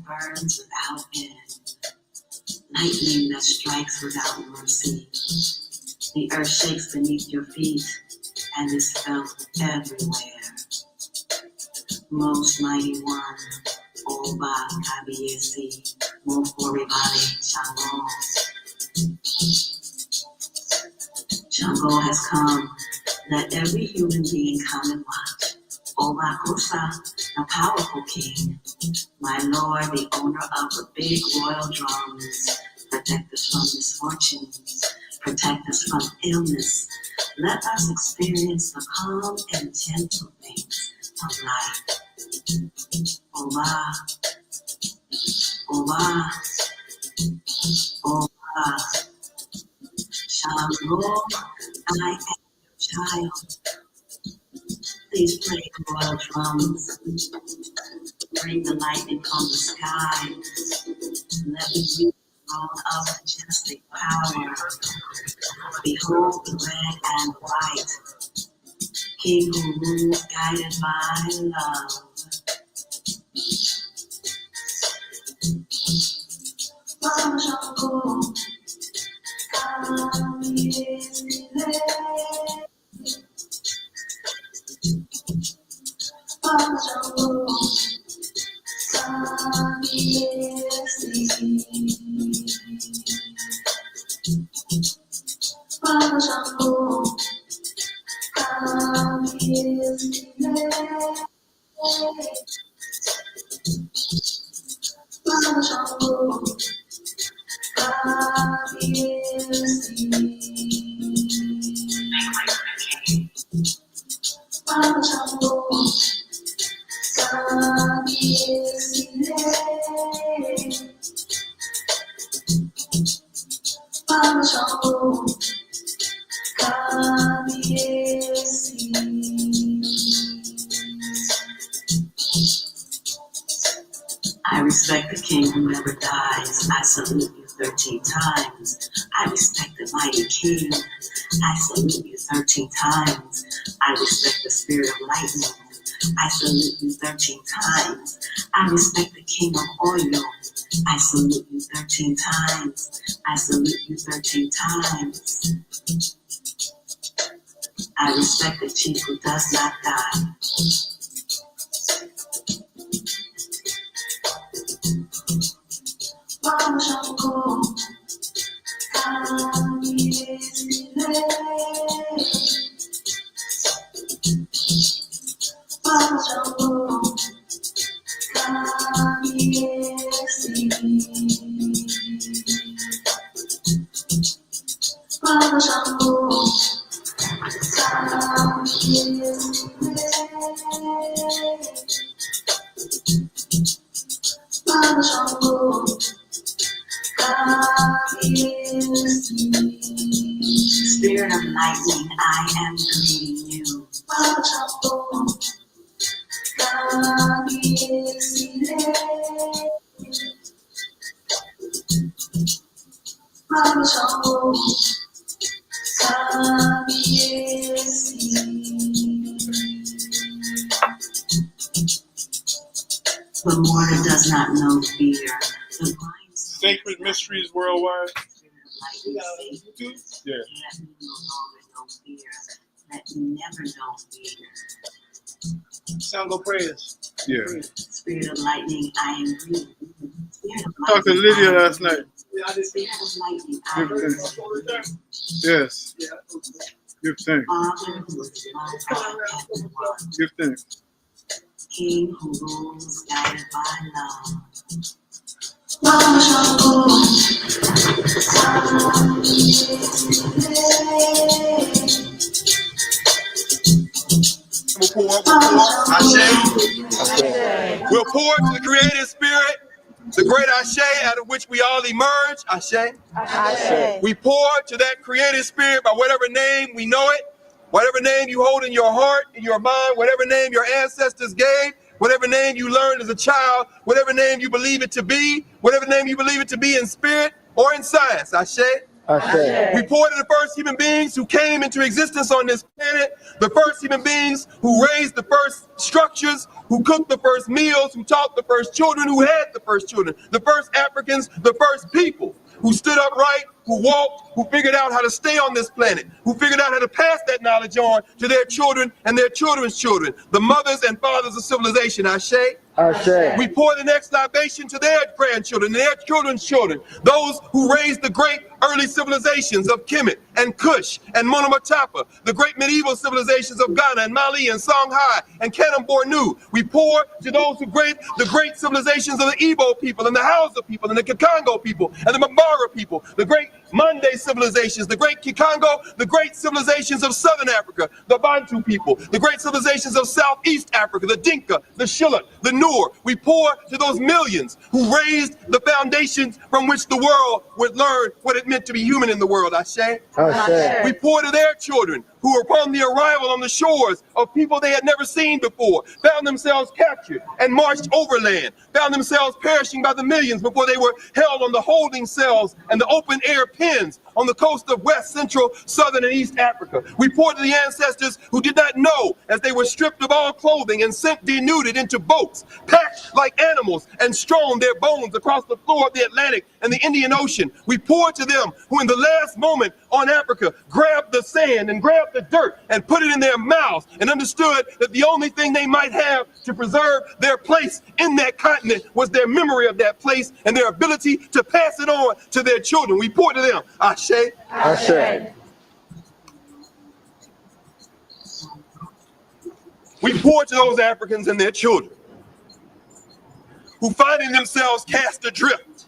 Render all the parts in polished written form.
burns without end, lightning that strikes without mercy. The earth shakes beneath your feet and is felt everywhere. Most mighty one, Oba Kabiesi, Moforibale Shango. Shango has come. Let every human being come and watch. Oba Kosa, the powerful king, my lord, the owner of the big royal drums. Protect us from misfortunes, protect us from illness. Let us experience the calm and gentle things of life. Oba, Oba, Oba, Shalom, I am your child. Please play royal drums. Bring the lightning from the sky. Let me be the throne of majestic power. Behold the red and white. King who rules guided by love. I respect the king who never dies. I salute you 13 times. I respect the mighty king. I salute you 13 times. I respect the spirit of lightning. I salute you 13 times. I respect the king of oil. I salute you 13 times. I salute you 13 times. I respect the chief who does not die. Spirit of lightning, I am greeting you. The mortar does not know fear. The blind Sacred Mysteries Worldwide. Yeah. Let me no longer know fear. Let me never know fear. Sound go prayers. Yeah. Spirit of lightning, I am greeting you. Talked to Lydia last night. Spirit of lightning, I am Give thanks. greeting you. Yes. Give thanks. Father who is my God, everyone. Give thanks. King who rules guided by love. We'll pour. We'll pour to the creative spirit, the great Ashe, out of which we all emerge. Ashe. We pour to that creative spirit by whatever name we know it, whatever name you hold in your heart, in your mind, whatever name your ancestors gave, whatever name you learned as a child, whatever name you believe it to be, whatever name you believe it to be in spirit or in science. Ashe. We pour to the first human beings who came into existence on this planet, the first human beings who raised the first structures, who cooked the first meals, who taught the first children, who had the first children, the first Africans, the first people, who stood upright, who walked, who figured out how to stay on this planet, who figured out how to pass that knowledge on to their children and their children's children, the mothers and fathers of civilization. Ashe. We pour the next libation to their grandchildren, their children's children, those who raised the great early civilizations of Kemet and Kush and Monomotapa, the great medieval civilizations of Ghana and Mali and Songhai and Kanem Bornu. We pour to those who created the great civilizations of the Igbo people and the Hausa people and the Kikongo people and the Mambara people, the great Mande civilizations, the great Kikongo, the great civilizations of Southern Africa, the Bantu people, the great civilizations of Southeast Africa, the Dinka, the Shilluk, the Noor. We pour to those millions who raised the foundations from which the world would learn what it meant to be human in the world. Ashe. We pour to their children who were upon the arrival on the shores of people they had never seen before, found themselves captured and marched overland, found themselves perishing by the millions before they were held on the holding cells and the open air pens on the coast of West, Central, Southern, and East Africa. We pour to the ancestors who did not know as they were stripped of all clothing and sent denuded into boats, packed like animals, and strewn their bones across the floor of the Atlantic and the Indian Ocean. We pour to them who in the last moment on Africa grabbed the sand and grabbed the dirt and put it in their mouths and understood that the only thing they might have to preserve their place in that continent was their memory of that place and their ability to pass it on to their children. We pour to them. Ashe. Ashe. We pour to those Africans and their children who finding themselves cast adrift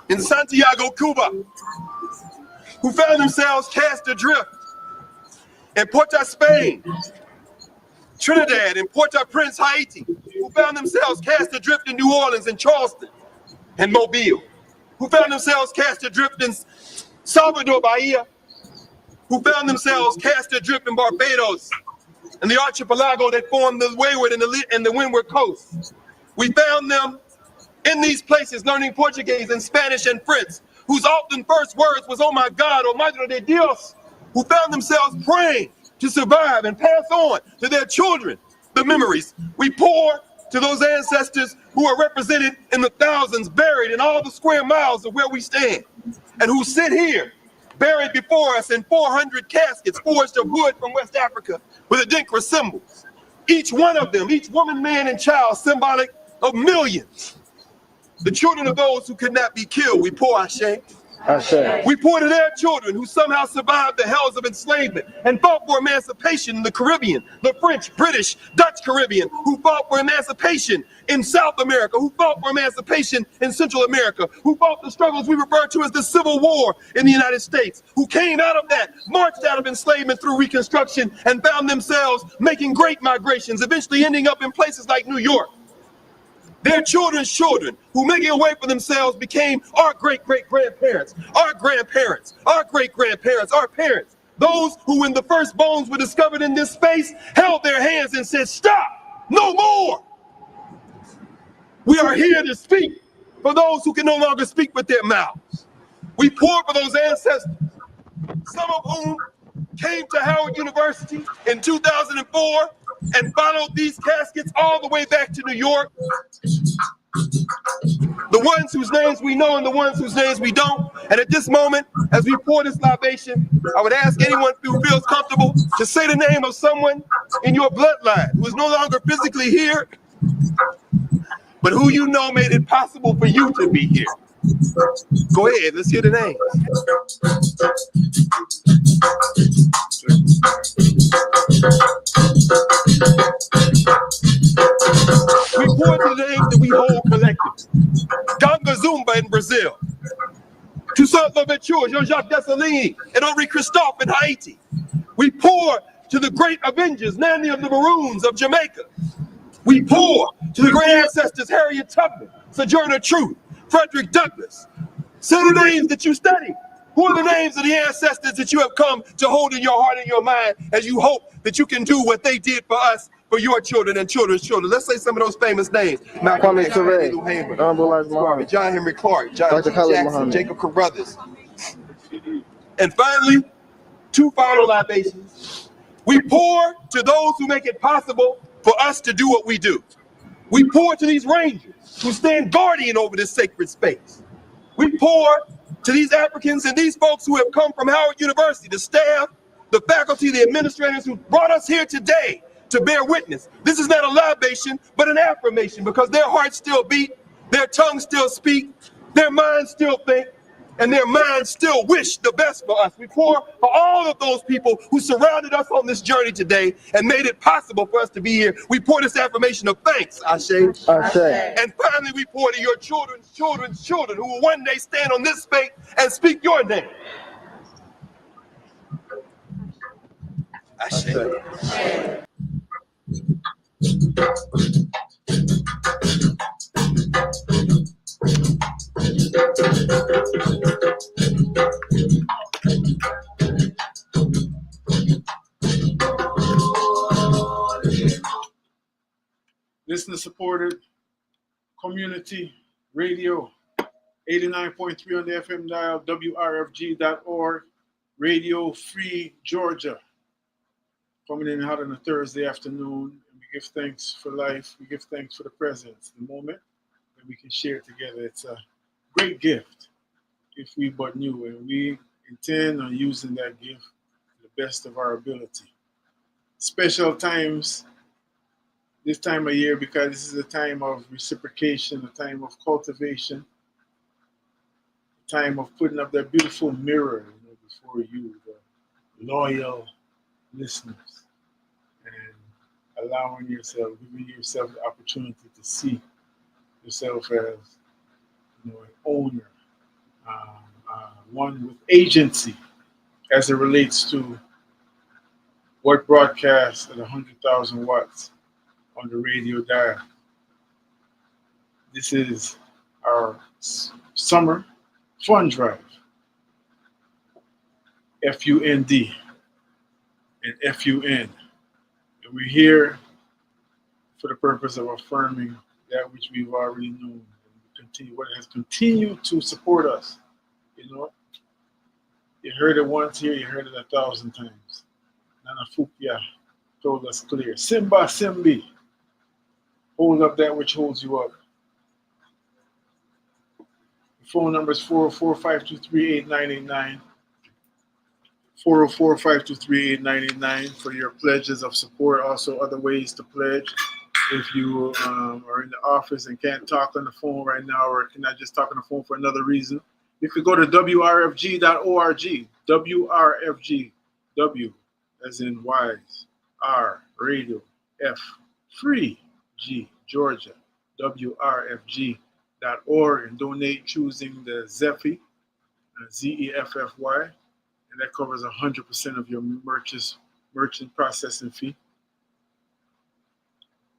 in Santiago, Cuba, who found themselves cast adrift in Porto, Spain, Trinidad, and Port-au-Prince, Haiti, who found themselves cast adrift in New Orleans and Charleston and Mobile, who found themselves cast adrift in Salvador, Bahia, who found themselves cast adrift in Barbados and the archipelago that formed the wayward and the windward coast. We found them in these places learning Portuguese and Spanish and French, whose often first words was, "Oh my God, oh Madre de Dios," who found themselves praying to survive and pass on to their children the memories. We pour to those ancestors who are represented in the thousands, buried in all the square miles of where we stand, and who sit here, buried before us in 400 caskets forged of wood from West Africa with Adinkra symbols. Each one of them, each woman, man, and child, symbolic of millions. The children of those who could not be killed, we pour Ashe. Ashe. We pour to their children who somehow survived the hells of enslavement and fought for emancipation in the Caribbean, the French, British, Dutch Caribbean, who fought for emancipation in South America, who fought for emancipation in Central America, who fought the struggles we refer to as the Civil War in the United States, who came out of that, marched out of enslavement through Reconstruction, and found themselves making great migrations, eventually ending up in places like New York. Their children's children, who making a way for themselves, became our great-great-grandparents, our grandparents, our great-grandparents, our parents. Those who, when the first bones were discovered in this space, held their hands and said, "Stop, no more." We are here to speak for those who can no longer speak with their mouths. We pour for those ancestors, some of whom came to Howard University in 2004 and followed these caskets all the way back to New York. The ones whose names we know and the ones whose names we don't. And at this moment, as we pour this libation, I would ask anyone who feels comfortable to say the name of someone in your bloodline who is no longer physically here, but who you know made it possible for you to be here. Go ahead, let's hear the names. We pour to the names that we hold collectively. Ganga Zumba in Brazil. Toussaint Louverture, Jean-Jacques Dessalines, and Henri Christophe in Haiti. We pour to the great Avengers, Nanny of the Maroons of Jamaica. We pour to the great ancestors, Harriet Tubman, Sojourner Truth, Frederick Douglass. Say the names that you study. Who are the names of the ancestors that you have come to hold in your heart and your mind as you hope that you can do what they did for us for your children and children's children. Let's say some of those famous names. Malcolm Kwame X, Ture, Fannie Lou Hamer, Honorable Elijah Muhammad, John Henry Clark, John Dr. G. Khalid Jackson, Muhammad. Jacob Carruthers. And finally, two final libations. We pour to those who make it possible for us to do what we do. We pour to these rangers who stand guardian over this sacred space. We pour to these Africans and these folks who have come from Howard University, the staff, the faculty, the administrators who brought us here today to bear witness. This is not a libation, but an affirmation, because their hearts still beat, their tongues still speak, their minds still think, and their minds still wish the best for us. We pour for all of those people who surrounded us on this journey today and made it possible for us to be here. We pour this affirmation of thanks, Ashe. Ashe. And finally, we pour to your children's children's children who will one day stand on this space and speak your name. Ashe. Listener supported community radio, 89.3 on the FM dial, WRFG.org, Radio Free Georgia. Coming in hot on a Thursday afternoon, and we give thanks for life. We give thanks for the present, the moment that we can share together. It's a great gift if we but knew, and we intend on using that gift to the best of our ability. Special times this time of year, because this is a time of reciprocation, a time of cultivation, a time of putting up that beautiful mirror, before you, the loyal listeners, and allowing yourself, giving yourself the opportunity to see yourself as an owner, one with agency as it relates to what broadcasts at 100,000 watts on the radio dial. This is our summer fund drive, FUND and FUN. And we're here for the purpose of affirming that which we've already known, and continue what has continued to support us. You heard it once here, you heard it 1,000 times. Nana Fukia told us clear. Simba Simbi. Hold up that which holds you up. The phone number is 404-523-8989. 404-523-8989 for your pledges of support. Also, other ways to pledge. If you are in the office and can't talk on the phone right now, or cannot just talk on the phone for another reason, you can go to WRFG.org. WRFG. W as in wise. R, radio. F, free. G, Georgia. WRFG.org, and donate choosing the Zeffy, Zeffy, and that covers 100% of your merchant processing fee.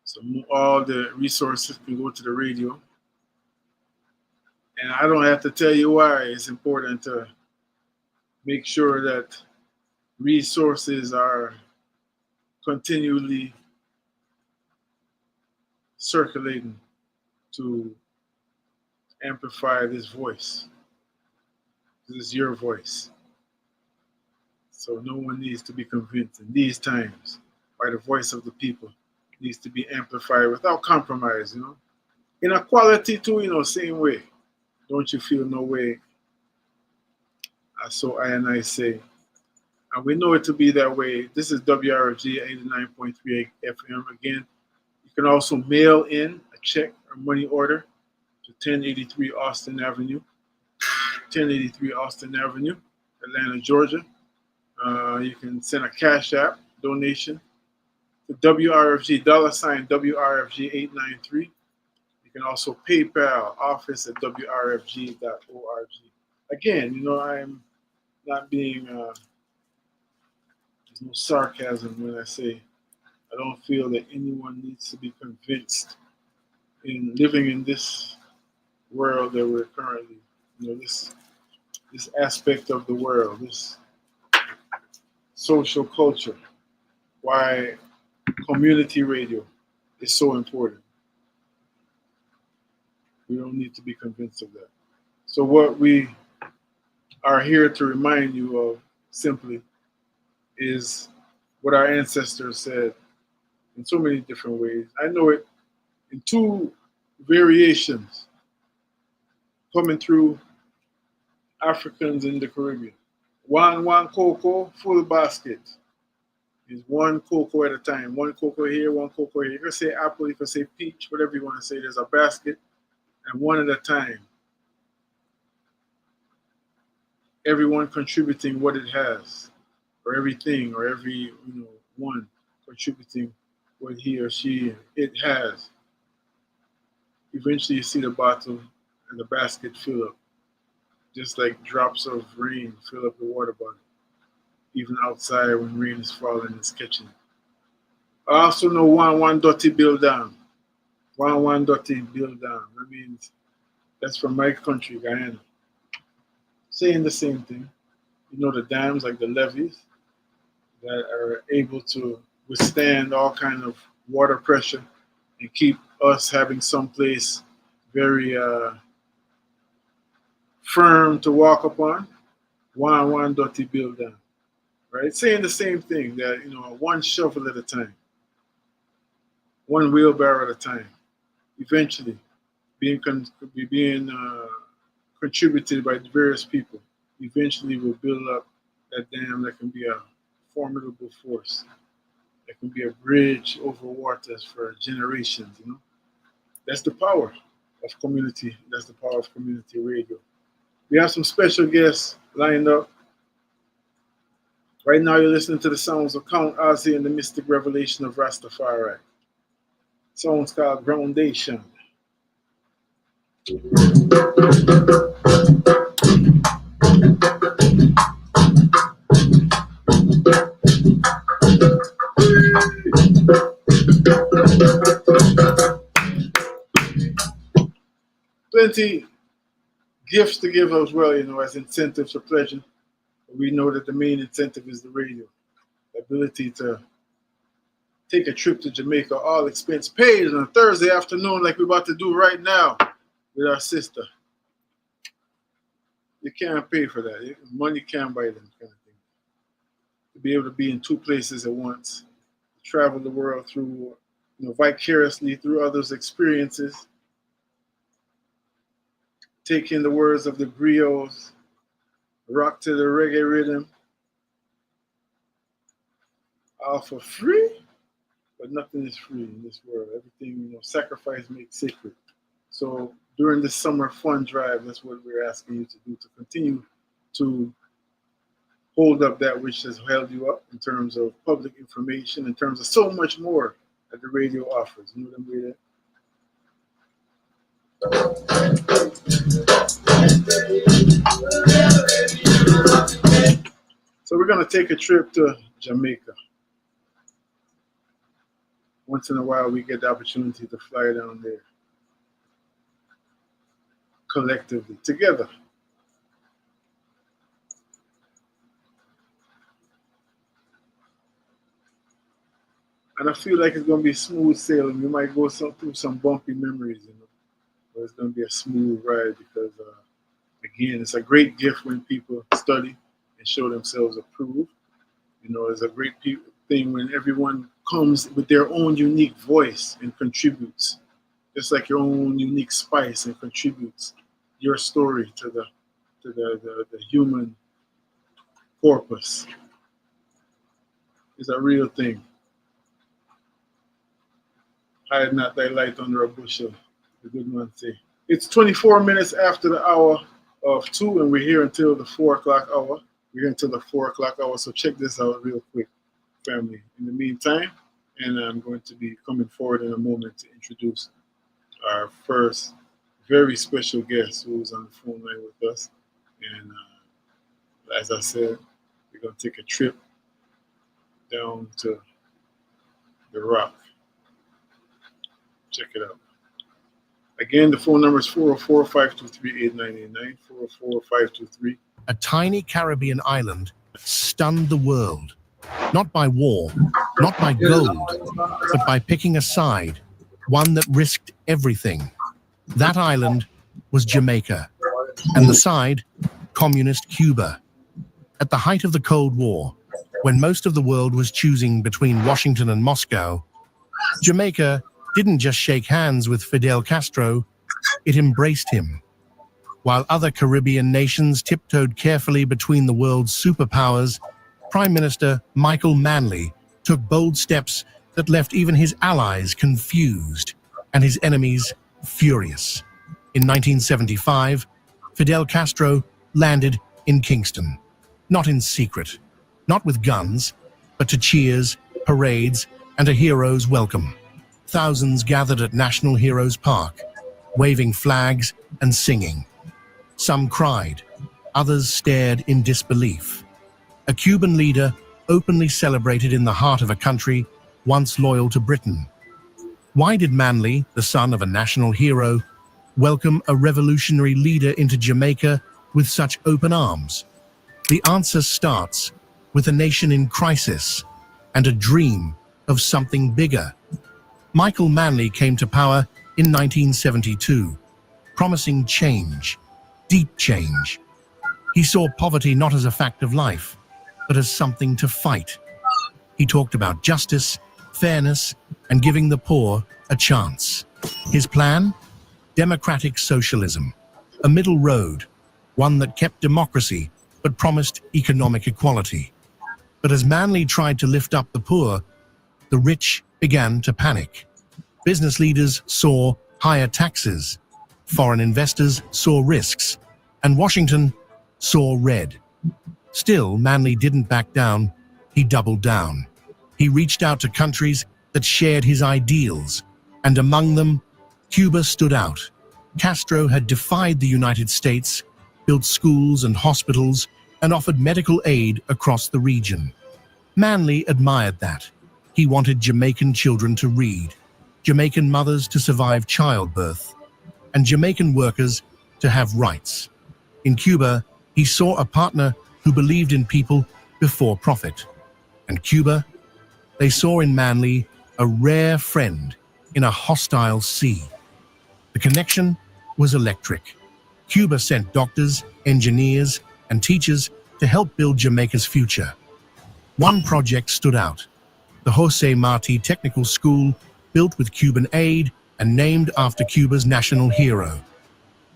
So all the resources can go to the radio. And I don't have to tell you why it's important to make sure that resources are continually circulating to amplify this voice. This is your voice. So no one needs to be convinced in these times by the voice of the people. It needs to be amplified without compromise, Inequality too, same way. Don't you feel no way? So I and I say. And we know it to be that way. This is WRFG 89.3 FM. Again, you can also mail in a check or money order to 1083 Austin Avenue. 1083 Austin Avenue, Atlanta, Georgia. You can send a Cash App donation to WRFG, $WRFG 893. You can also PayPal, office at WRFG.org. Again, I'm not being, there's no sarcasm when I say I don't feel that anyone needs to be convinced in living in this world that we're currently, this aspect of the world, this social culture, why community radio is so important. We don't need to be convinced of that. So what we are here to remind you of simply is what our ancestors said in so many different ways. I know it in two variations coming through Africans in the Caribbean. One cocoa, full basket. Is one cocoa at a time. One cocoa here, one cocoa here. You can say apple, you can say peach, whatever you want to say. There's a basket, and one at a time. Everyone contributing what it has, or everything, or every one contributing what he or she it has. Eventually, you see the bottle and the basket fill up, just like drops of rain fill up the water bottle. Even outside when rain is falling, it's catching. I also know one dirty bill down. One dirty bill down. That means that's from my country, Guyana. Saying the same thing. You know the dams, like the levees, that are able to withstand all kind of water pressure and keep us having some place very firm to walk upon. One dirty bill down. Right? Saying the same thing, that one shovel at a time, one wheelbarrow at a time, eventually being contributed by various people, eventually will build up that dam that can be a formidable force, that can be a bridge over waters for generations. That's the power of community. That's the power of community radio. We have some special guests lined up. Right now, you're listening to the sounds of Count Ozzy and the Mystic Revelation of Rastafari. Sounds called Groundation. Plenty gifts to give as well, as incentives for pledging. We know that the main incentive is the radio. The ability to take a trip to Jamaica, all expense paid on a Thursday afternoon like we're about to do right now with our sister. You can't pay for that. Money can't buy them kind of thing. To be able to be in two places at once, travel the world through, vicariously through others' experiences, take in the words of the griots, rock to the reggae rhythm, all for free. But nothing is free in this world. Everything, sacrifice makes sacred. So during this summer fun drive, that's what we're asking you to do, to continue to hold up that which has held you up in terms of public information, in terms of so much more that the radio offers. You know what I'm saying? So we're going to take a trip to Jamaica. Once in a while, we get the opportunity to fly down there collectively, together. And I feel like it's going to be smooth sailing. We might go through some bumpy memories, but it's going to be a smooth ride because, again, it's a great gift when people study and show themselves approved. It's a great thing when everyone comes with their own unique voice and contributes, just like your own unique spice, and contributes your story to the human corpus. It's a real thing. Hide not thy light under a bushel, the good man say. It's 24 minutes after the hour of 2, and we're here until the 4 o'clock hour. We're here until the 4 o'clock hour, so check this out real quick, family. In the meantime, and I'm going to be coming forward in a moment to introduce our first very special guest who's on the phone line with us. And as I said, we're going to take a trip down to the Rock. Check it out. Again, the phone number is 404-523-8989, 404-523. A tiny Caribbean island stunned the world Not by war, not by gold, but by picking a side, one that risked everything. That island was Jamaica, and the side, communist Cuba. At the height of the Cold War, when most of the world was choosing between Washington and Moscow, Jamaica didn't just shake hands with Fidel Castro, it embraced him. While other Caribbean nations tiptoed carefully between the world's superpowers, Prime Minister Michael Manley took bold steps that left even his allies confused and his enemies furious. In 1975, Fidel Castro landed in Kingston, not in secret, not with guns, but to cheers, parades, and a hero's welcome. Thousands gathered at National Heroes Park, waving flags and singing. Some cried, others stared in disbelief. A Cuban leader openly celebrated in the heart of a country once loyal to Britain. Why did Manley, the son of a national hero, welcome a revolutionary leader into Jamaica with such open arms? The answer starts with a nation in crisis and a dream of something bigger. Michael Manley came to power in 1972, promising change, deep change. He saw poverty not as a fact of life, but as something to fight. He talked about justice, fairness, and giving the poor a chance. His plan? Democratic socialism, a middle road, one that kept democracy but promised economic equality. But as Manley tried to lift up the poor, the rich began to panic. Business leaders saw higher taxes, foreign investors saw risks, and Washington saw red. Still, Manley didn't back down, he doubled down. He reached out to countries that shared his ideals, and among them, Cuba stood out. Castro had defied the United States, built schools and hospitals, and offered medical aid across the region. Manley admired that. He wanted Jamaican children to read, Jamaican mothers to survive childbirth, and Jamaican workers to have rights. In Cuba, he saw a partner who believed in people before profit. And Cuba, they saw in Manley a rare friend in a hostile sea. The connection was electric. Cuba sent doctors, engineers, and teachers to help build Jamaica's future. One project stood out: the Jose Marti Technical School, built with Cuban aid and named after Cuba's national hero.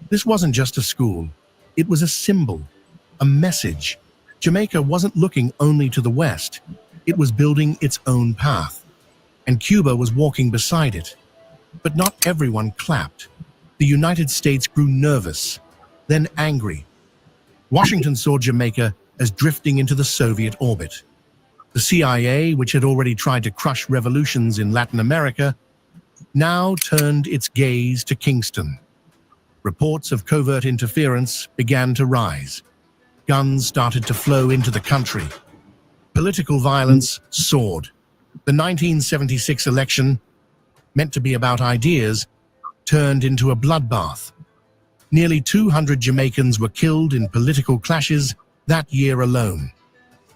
This wasn't just a school, it was a symbol, a message. Jamaica wasn't looking only to the west, it was building its own path. And Cuba was walking beside it. But not everyone clapped. The United States grew nervous, then angry. Washington saw Jamaica as drifting into the Soviet orbit. The CIA, which had already tried to crush revolutions in Latin America, now turned its gaze to Kingston. Reports of covert interference began to rise. Guns started to flow into the country. Political violence soared. The 1976 election, meant to be about ideas, turned into a bloodbath. Nearly 200 Jamaicans were killed in political clashes that year alone.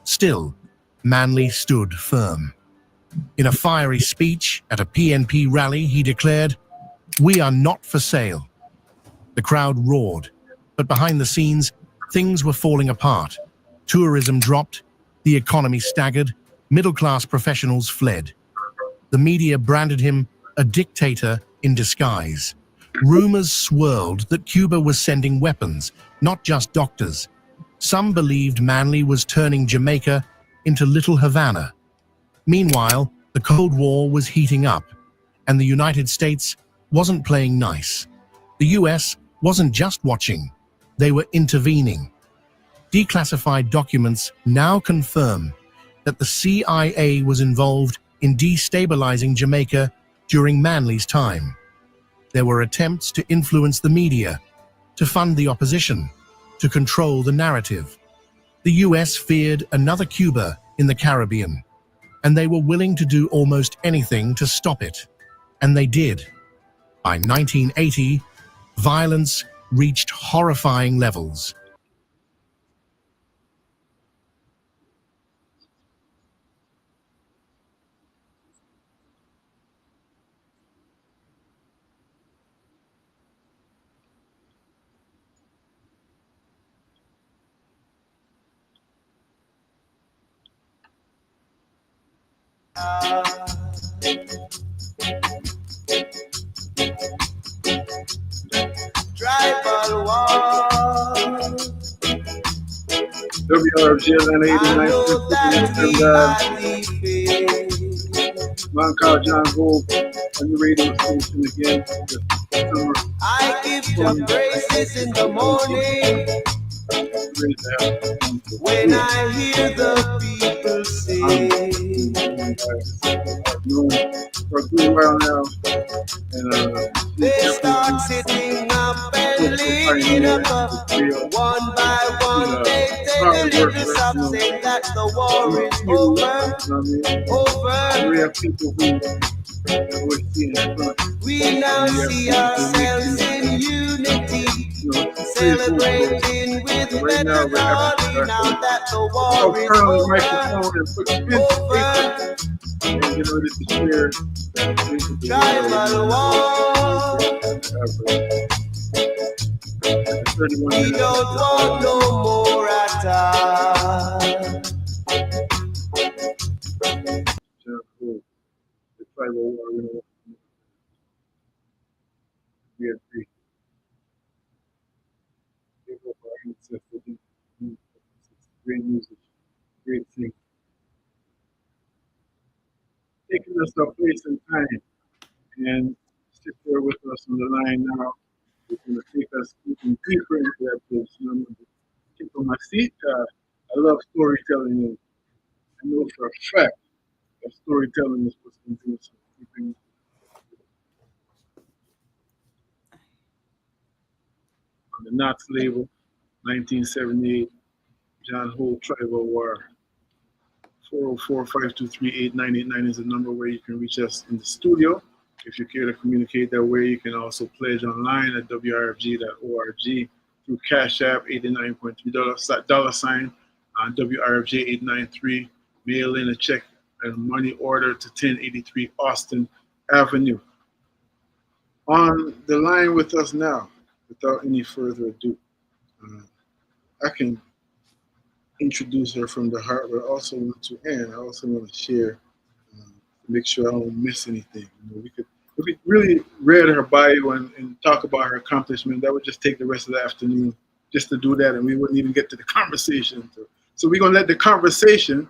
Still, Manley stood firm. In a fiery speech at a PNP rally, he declared, "We are not for sale." The crowd roared, but behind the scenes, things were falling apart. Tourism dropped, the economy staggered, middle-class professionals fled. The media branded him a dictator in disguise. Rumors swirled that Cuba was sending weapons, not just doctors. Some believed Manley was turning Jamaica into Little Havana. Meanwhile, the Cold War was heating up, and the United States wasn't playing nice. The US wasn't just watching, they were intervening. Declassified documents now confirm that the CIA was involved in destabilizing Jamaica during Manley's time. There were attempts to influence the media, to fund the opposition, to control the narrative. The US feared another Cuba in the Caribbean, and they were willing to do almost anything to stop it. And they did. By 1980, violence reached horrifying levels. Tribal war. WRFG Atlanta 89.3 Man called John Hope on the radio station again. I give your praises in the morning when I hear the people sing. For a good while now, and they start sitting up and leading up one by one. They take a little something that the war is over. We now see ourselves in unity, celebrating with melody now that the war is over. Tribal war. We don't want no more attack. We agree. Give up our ancestors. Great music, great thing. Taking us to a place and time, and sit there with us on the line now. It's going to take us even deeper into that place. And I'm going to keep on my seat. I love storytelling, and I know for a fact that storytelling is what's going to do something. On the Knox label, 1978, John Holt, Tribal War. 404-523-8989 is the number where you can reach us in the studio. If you care to communicate that way, you can also pledge online at wrfg.org through Cash App, $89.3 on WRFG893. Mail in a check and money order to 1083 Austin Avenue. On the line with us now, without any further ado, I can introduce her from the heart, but I also want to share, make sure I don't miss anything. If we really read her bio and talk about her accomplishment, that would just take the rest of the afternoon just to do that, and we wouldn't even get to the conversation. So we're gonna let the conversation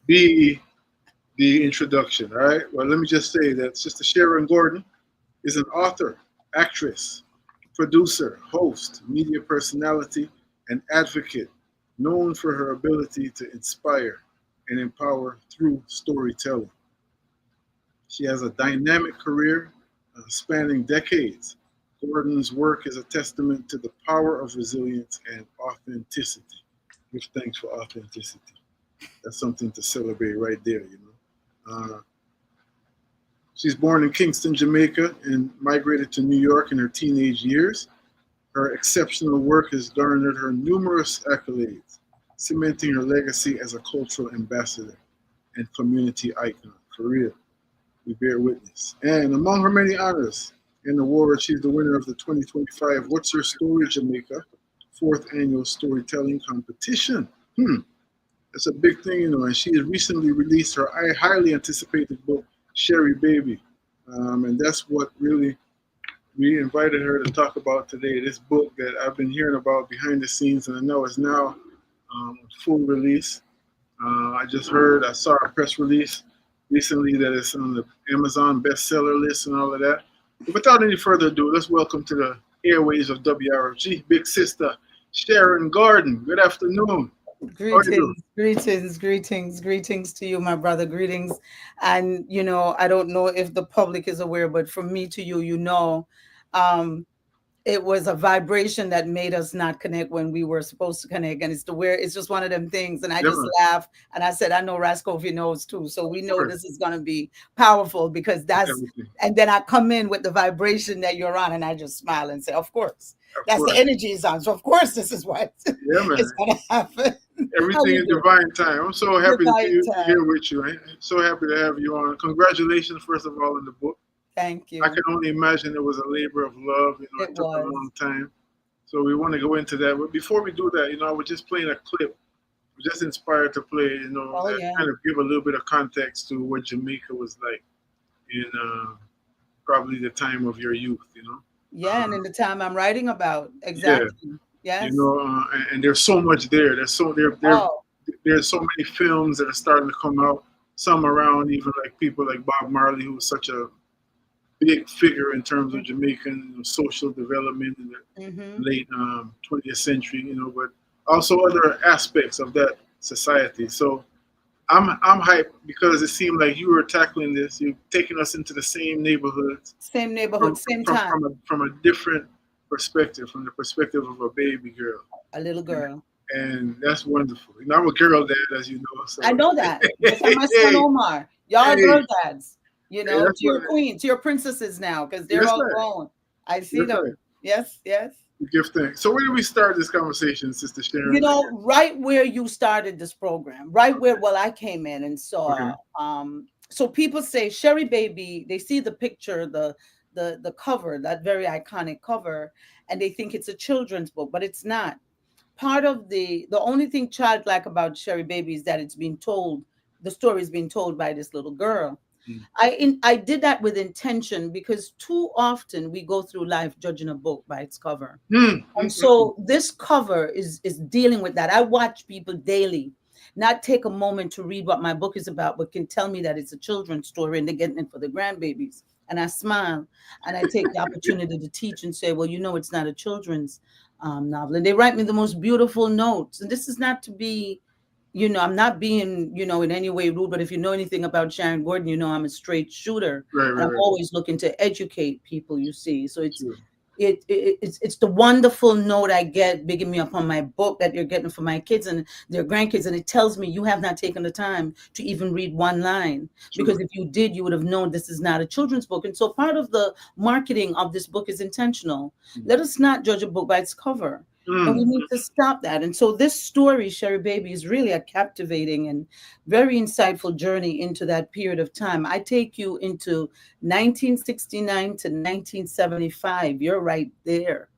be the introduction. All right. Well, let me just say that Sister Sharon Gordon is an author, actress, producer, host, media personality, and advocate, known for her ability to inspire and empower through storytelling. She has a dynamic career spanning decades. Gordon's work is a testament to the power of resilience and authenticity. Give thanks for authenticity. That's something to celebrate right there, She's born in Kingston, Jamaica, and migrated to New York in her teenage years. Her exceptional work has garnered her numerous accolades, cementing her legacy as a cultural ambassador and community icon. For real, we bear witness. And among her many honors and awards, she's the winner of the 2025 What's Your Story Jamaica 4th Annual Storytelling Competition. That's a big thing, and she has recently released her highly anticipated book, Sherry Baby. And that's what really we invited her to talk about today, this book that I've been hearing about behind the scenes, and I know is now full release. I saw a press release recently that it's on the Amazon bestseller list and all of that. But without any further ado, let's welcome to the airways of WRFG, big sister Sharon Gordon. Good afternoon. Greetings to you, my brother. Greetings. And, I don't know if the public is aware, but from me to you, it was a vibration that made us not connect when we were supposed to connect. And it's just one of them things. And I just laughed and I said, I know Rascovia knows too. So we know this is going to be powerful because and then I come in with the vibration that you're on and I just smile and say, of course. That's the energy is on. So of course this is what is going to happen. Everything in divine time. I'm so happy to be here with you. I'm so happy to have you on. Congratulations, first of all, on the book. Thank you. I can only imagine it was a labor of love. It took a long time. So we want to go into that. But before we do that, I was just playing a clip just inspired to play, Oh and yeah. kind of give a little bit of context to what Jamaica was like in probably the time of your youth. Yeah, and in the time I'm writing about. Yeah, Exactly. Yes. and there's so much there. Oh, There's so many films that are starting to come out. Some around even like people like Bob Marley, who was such a big figure in terms of Jamaican social development in mm-hmm. the late 20th century. But also other aspects of that society. So I'm hyped because it seemed like you were tackling this. You're taking us into the same neighborhoods Same neighborhood, same time. from a different perspective, from the perspective of a baby girl, A little girl. and that's wonderful. I'm a girl dad, as you know. I So know that. Just like my son hey, Omar. Y'all hey, girl dads. hey, To that's what. your queen, to your princesses now, because they're That's all right. grown. I see That's right. them. Yes, yes. We give thanks. So where do we start this conversation, Sister Sharon? Right where you started this program, right where Okay. I came in and Okay. saw. So people say Sherry Baby, they see the picture, the cover, that very iconic cover, and they think it's a children's book, but it's not. Part of the only thing childlike about Sherry Baby is that it's being told, the story is being told by this little girl. Mm. I did that with intention because too often we go through life judging a book by its cover. Mm, And mm, mm, so this cover is dealing with that. I watch people daily not take a moment to read what my book is about, but can tell me that it's a children's story and they're getting it for the grandbabies. And I smile and I take the opportunity to teach and say, well, it's not a children's novel. And they write me the most beautiful notes. And this is not to be, I'm not being, in any way rude, but if you know anything about Sharon Gordon, I'm a straight shooter. right, And right, I'm right. always looking to educate people, you see. So Sure. it's the wonderful note I get bigging me up on my book that you're getting for my kids and their grandkids, and it tells me you have not taken the time to even read one line, because Sure. if you did, you would have known this is not a children's book. And so part of the marketing of this book is intentional. Mm, Let us not judge a book by its cover. And we mm, need to stop that. And so this story, Sherry Baby, is really a captivating and very insightful journey into that period of time. I take you into 1969 to 1975. You're right there.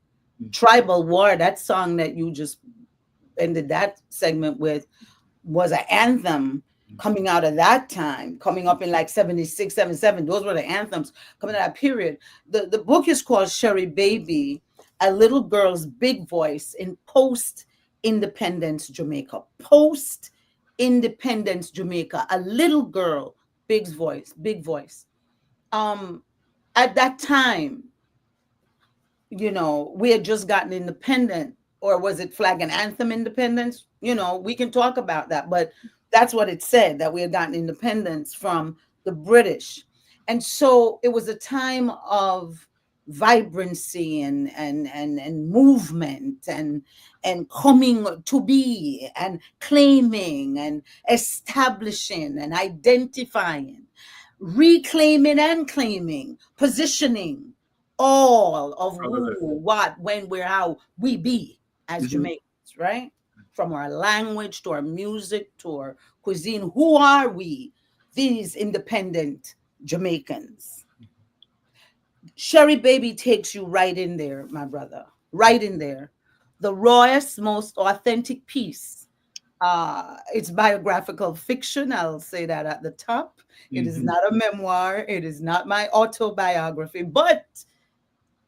mm, Tribal War, that song that you just ended that segment with, was an anthem mm, coming out of that time, coming up in like 76, 77. Those were the anthems coming out of that period. The book is called Sherry Baby, A Little Girl's Big Voice in Post Independence Jamaica. Post Independence Jamaica. A little girl, big voice, big voice. Um, at that time, we had just gotten independent, or was it flag and anthem independence? We can talk about that, but that's what it said, that we had gotten independence from the British. And so it was a time of vibrancy and movement and coming to be and claiming and establishing and identifying, reclaiming and claiming, positioning all of all of who, that. what, when, where, how we be as Mhm. Jamaicans, right? From our language to our music to our cuisine. Who are we, these independent Jamaicans? Sherry Baby takes you right in there, my brother, right in there. The rawest, most authentic piece. It's biographical fiction. I'll say that at the top. It is Mhm. not a memoir. It is not my autobiography, but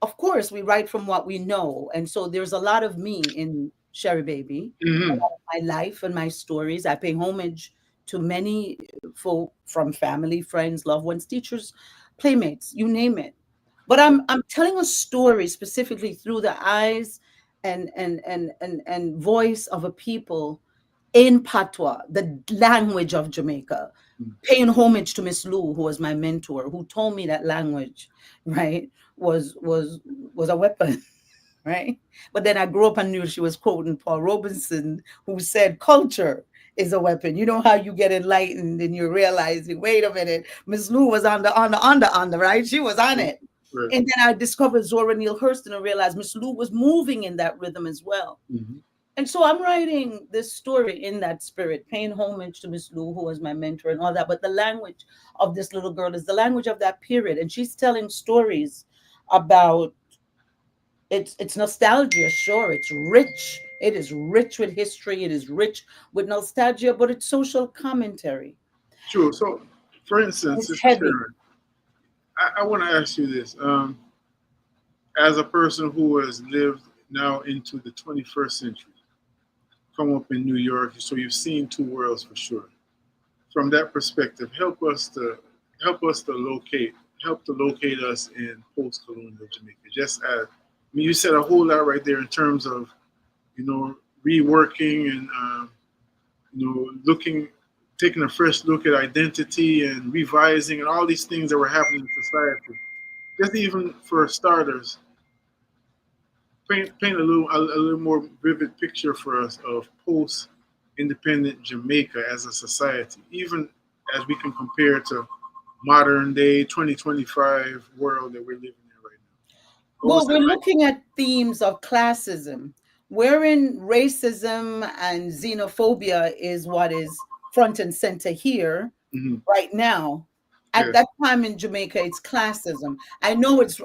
of course, we write from what we know. And so there's a lot of me in Sherry Baby, a Mhm. lot of my life and my stories. I pay homage to many folk from family, friends, loved ones, teachers, playmates, you name it. But I'm telling a story specifically through the eyes and voice of a people in patois, the language of Jamaica, Mm. paying homage to Miss Lou, who was my mentor, who told me that language, right, was was was a weapon, right? But then I grew up and knew she was quoting Paul Robeson, who said culture is a weapon. You know how you get enlightened and you're realizing, wait a minute, Miss Lou was on the right? She was on it. Right. And then I discovered Zora Neale Hurston and realized Miss Lou was moving in that rhythm as well. Mhm. And so I'm writing this story in that spirit, paying homage to Miss Lou, who was my mentor and all that. But the language of this little girl is the language of that period. And she's telling stories about it's nostalgia, sure, it's rich It is rich with history. It is rich with nostalgia, but it's social commentary. True. So, for instance, It's Sister heavy. Sharon, I want to ask you this. As a person who has lived now into the 21st century, come up in New York, so you've seen two worlds for sure. From that perspective, help to locate us in post-colonial Jamaica. Just as I mean, you said a whole lot right there in terms of reworking and looking, taking a fresh look at identity and revising and all these things that were happening in society. Just even for starters, paint a little more vivid picture for us of post independent Jamaica as a society, even as we can compare to modern day 2025 world that we're living in right now. What was Well, that we're like? looking at themes of classism, wherein racism and xenophobia is what is front and center here Mm-hmm. right now. At Yeah. that time in Jamaica, it's classism. I know it's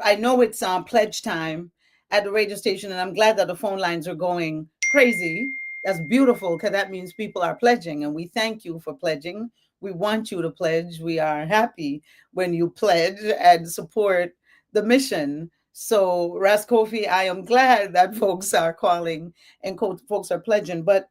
pledge time at the radio station, and I'm glad that the phone lines are going crazy. That's beautiful because that means people are pledging, and we thank you for pledging. We want you to pledge. We are happy when you pledge and support the mission. So, Raskofi, I am glad that folks are calling and folks are pledging, but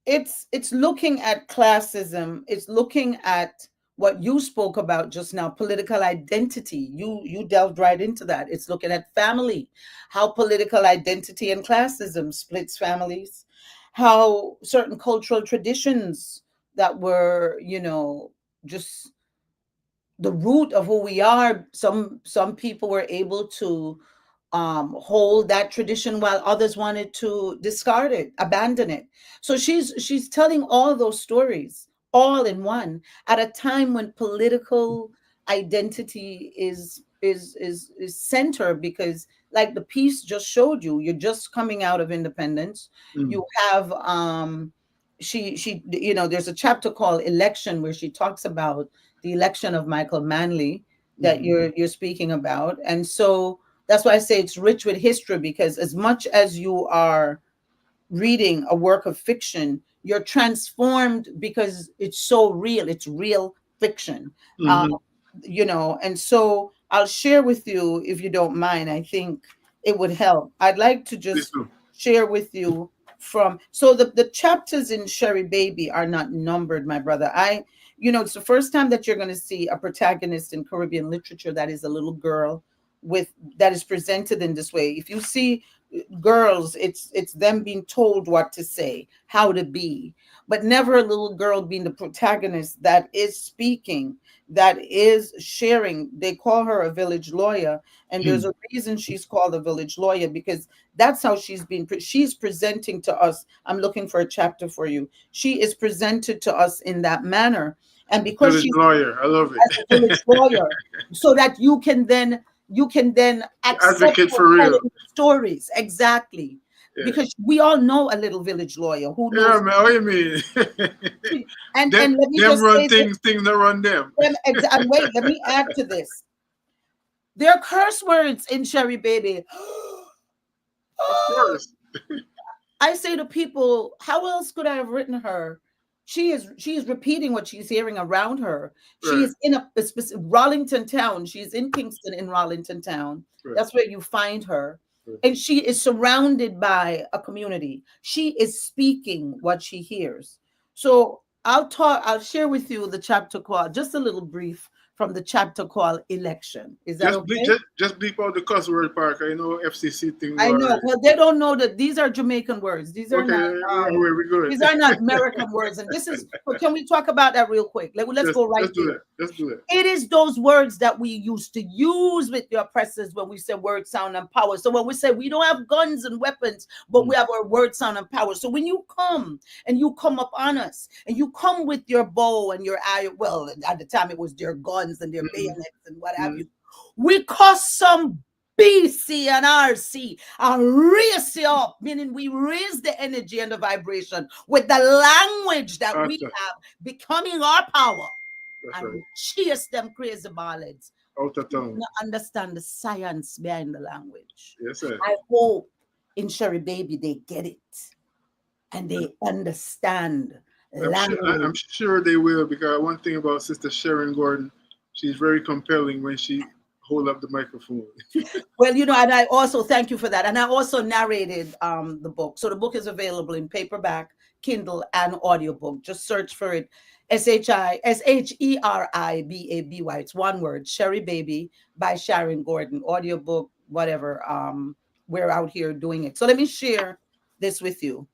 it's looking at classism. It's looking at what you spoke about just now, political identity. You delved right into that. It's looking at family, how political identity and classism splits families, how certain cultural traditions that were just the root of who we are. Some people were able to hold that tradition while others wanted to discard it, abandon it. So she's telling all those stories all in one at a time when political identity is center, because like the piece just showed you, you're just coming out of independence. Mm-hmm. You have there's a chapter called Election where she talks about the election of Michael Manley that Mm-hmm. you're speaking about. And so that's why I say it's rich with history, because as much as you are reading a work of fiction, you're transformed because it's so real. It's real fiction. Um, Mm-hmm. and so I'll share with you, if you don't mind. I think it would help. I'd like to Please just do. share with you from, so the chapters in Sherry Baby are not numbered, my brother. It's the first time that you're going to see a protagonist in Caribbean literature that is a little girl with that is presented in this way. If you see girls, it's them being told what to say, how to be, but never a little girl being the protagonist that is speaking, that is sharing. They call her a village lawyer, and there's Hmm. a reason she's called a village lawyer, because that's how she's presenting to us. I'm looking for a chapter for you. She is presented to us in that manner, and because Village she's lawyer, I love as a it. village lawyer, so that you can then accept Advocate her for real. telling stories. Exactly. Yeah. Because we all know a little village lawyer who Yeah, knows. man. What do you mean? And let me Them just run say this, things that run them. and wait, let me add to this. There are curse words in Sherry Baby. Of course. I say to people, how else could I have written her? She is repeating what she's hearing around her. She Right. is in a specific Rollington Town. She's in Kingston, in Rollington Town. Right. That's where you find her. Right. And she is surrounded by a community. She is speaking what she hears. So I'll share with you the chapter called, just a little brief from the chapter called Election. Is that okay? Just bleep out the cuss word part. I know FCC thing I know. already. Well, they don't know that these are Jamaican words. Okay, we good. These are not American words. And this is. But can we talk about that real quick? Let's go right Let's do there. that. Let's do that. It is those words that we used to use with the oppressors when we say word, sound, and power. So when we say we don't have guns and weapons, but we have our word, sound, and power. So when you come and you come up on us and you come with your bow and your iron, well, at the time it was their guns and their bayonets and what have you, we cause some BC and RC and raise you up, meaning we raise the energy and the vibration with the language that we Gotcha. have, becoming our power. That's And right. we chase them crazy ballads. Out of You town. don't understand the science behind the language. Yes, sir. I hope in Sherry Baby, they get it and they understand I'm language. sure they will, because one thing about Sister Sharon Gordon, she's very compelling when she hold up the microphone. Well, and I also thank you for that. And I also narrated the book. So the book is available in paperback, Kindle, and audiobook. Just search for it. Sheribaby. It's one word. Sherry Baby by Sharon Gordon. Audiobook, whatever. We're out here doing it. So let me share this with you.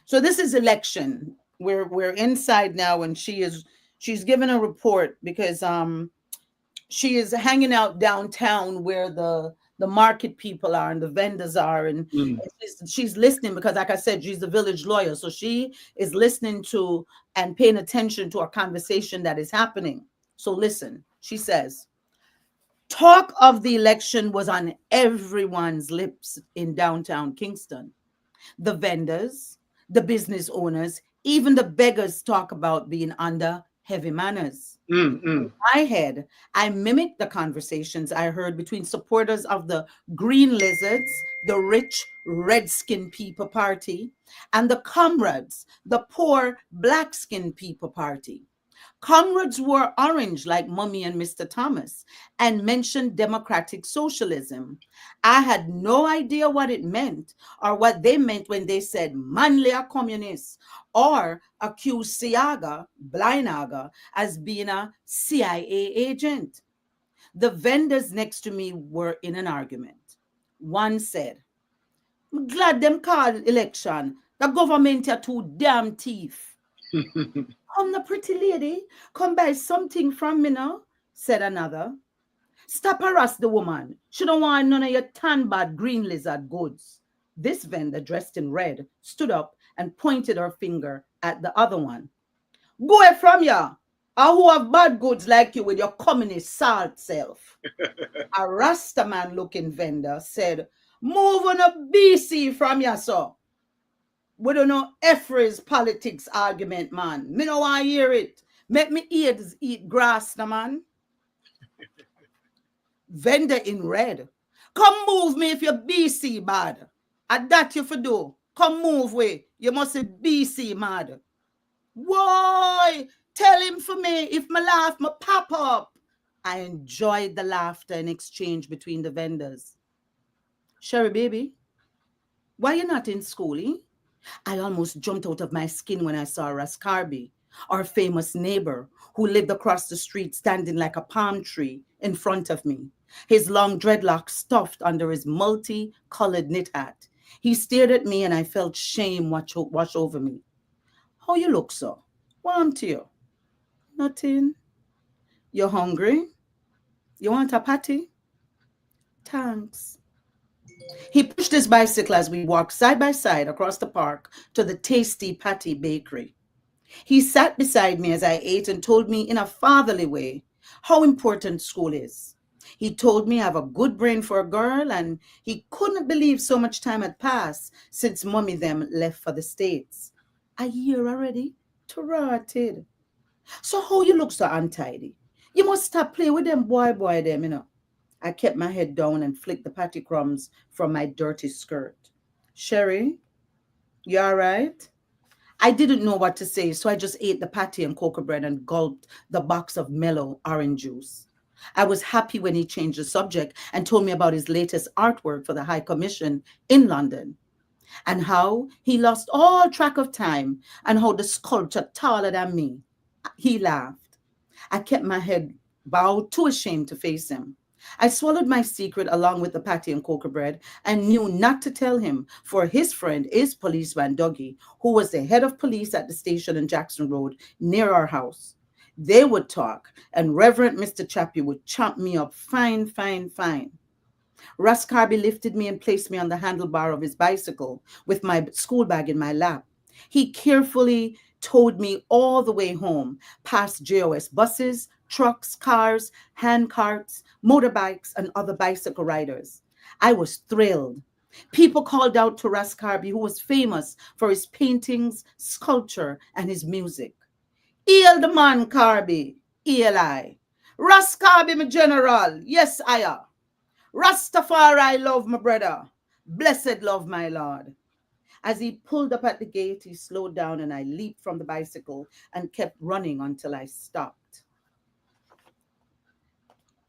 So this is election. We're inside now, and she's given a report because she is hanging out downtown where the market people are and the vendors are, and she's listening because, like I said, she's a village lawyer, so she is listening to and paying attention to a conversation that is happening. So listen, she says, talk of the election was on everyone's lips in downtown Kingston. The vendors, the business owners, even the beggars talk about being under heavy manners. In my head, I mimicked the conversations I heard between supporters of the Green Lizards, the rich red-skinned people party, and the comrades, the poor black-skinned people party. Comrades wore orange like Mummy and Mr. Thomas and mentioned democratic socialism. I had no idea what it meant or what they meant when they said manly a communist or accused Siaga, Blinaga, as being a CIA agent. The vendors next to me were in an argument. One said, I'm glad them call election. The government are too damn thief. Come, the pretty lady, come buy something from me now, said another. Stop harass the woman. She don't want none of your tan bad green lizard goods. This vendor, dressed in red, stood up and pointed her finger at the other one. Go away from ya, or who have bad goods like you with your communist salt self. A Rastaman looking vendor said, move on a BC from ya, sir. We don't know Efra's politics argument, man. Me no want to hear it. Make me ears eat grass, na man. Vendor in red. Come move me if you're BC bad. And that you for do. Come move way. You must be BC mad. Why? Tell him for me. If my laugh, my pop up. I enjoyed the laughter and exchange between the vendors. Sherry baby, why you not in school, eh? I almost jumped out of my skin when I saw Rascarby, our famous neighbor, who lived across the street standing like a palm tree in front of me, his long dreadlocks stuffed under his multi-colored knit hat. He stared at me and I felt shame wash over me. How you look, sir? Warm to you? Nothing. You hungry? You want a patty? Thanks. He pushed his bicycle as we walked side by side across the park to the Tasty Patty Bakery. He sat beside me as I ate and told me in a fatherly way how important school is. He told me I have a good brain for a girl and he couldn't believe so much time had passed since mommy them left for the States. A year already? Rotted. So how you look so untidy? You must stop playing with them boy them. I kept my head down and flicked the patty crumbs from my dirty skirt. Sherry, you all right? I didn't know what to say, so I just ate the patty and cocoa bread and gulped the box of mellow orange juice. I was happy when he changed the subject and told me about his latest artwork for the High Commission in London and how he lost all track of time and how the sculpture taller than me. He laughed. I kept my head bowed, too ashamed to face him. I swallowed my secret along with the patty and cocoa bread and knew not to tell him, for his friend is Policeman Dougie, who was the head of police at the station in Jackson Road near our house. They would talk, and Reverend Mr. Chappie would chomp me up fine, fine, fine. Russ Carby lifted me and placed me on the handlebar of his bicycle with my school bag in my lap. He carefully towed me all the way home, past JOS buses, trucks, cars, hand carts, motorbikes, and other bicycle riders. I was thrilled. People called out to Russ Carby, who was famous for his paintings, sculpture, and his music. Hail the man, Carby. Hail I. Russ Carby, my general. Yes, I am. Rastafari love, my brother. Blessed love, my Lord. As he pulled up at the gate, he slowed down and I leaped from the bicycle and kept running until I stopped.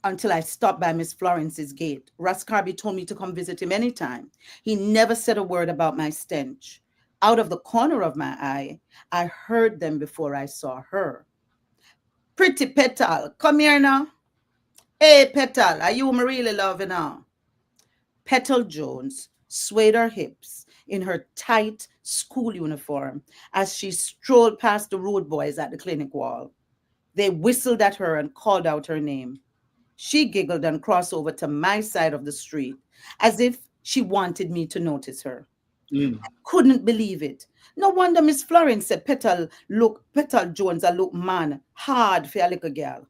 Until I stopped by Miss Florence's gate. Russ Carby told me to come visit him anytime. He never said a word about my stench. Out of the corner of my eye, I heard them before I saw her. Pretty Petal, come here now. Hey, Petal, are you me really loving now? Petal Jones swayed her hips in her tight school uniform as she strolled past the road boys at the clinic wall. They whistled at her and called out her name. She giggled and crossed over to my side of the street as if she wanted me to notice her. I couldn't believe it. No wonder Miss Florence said Petal Jones a look man hard for a little girl.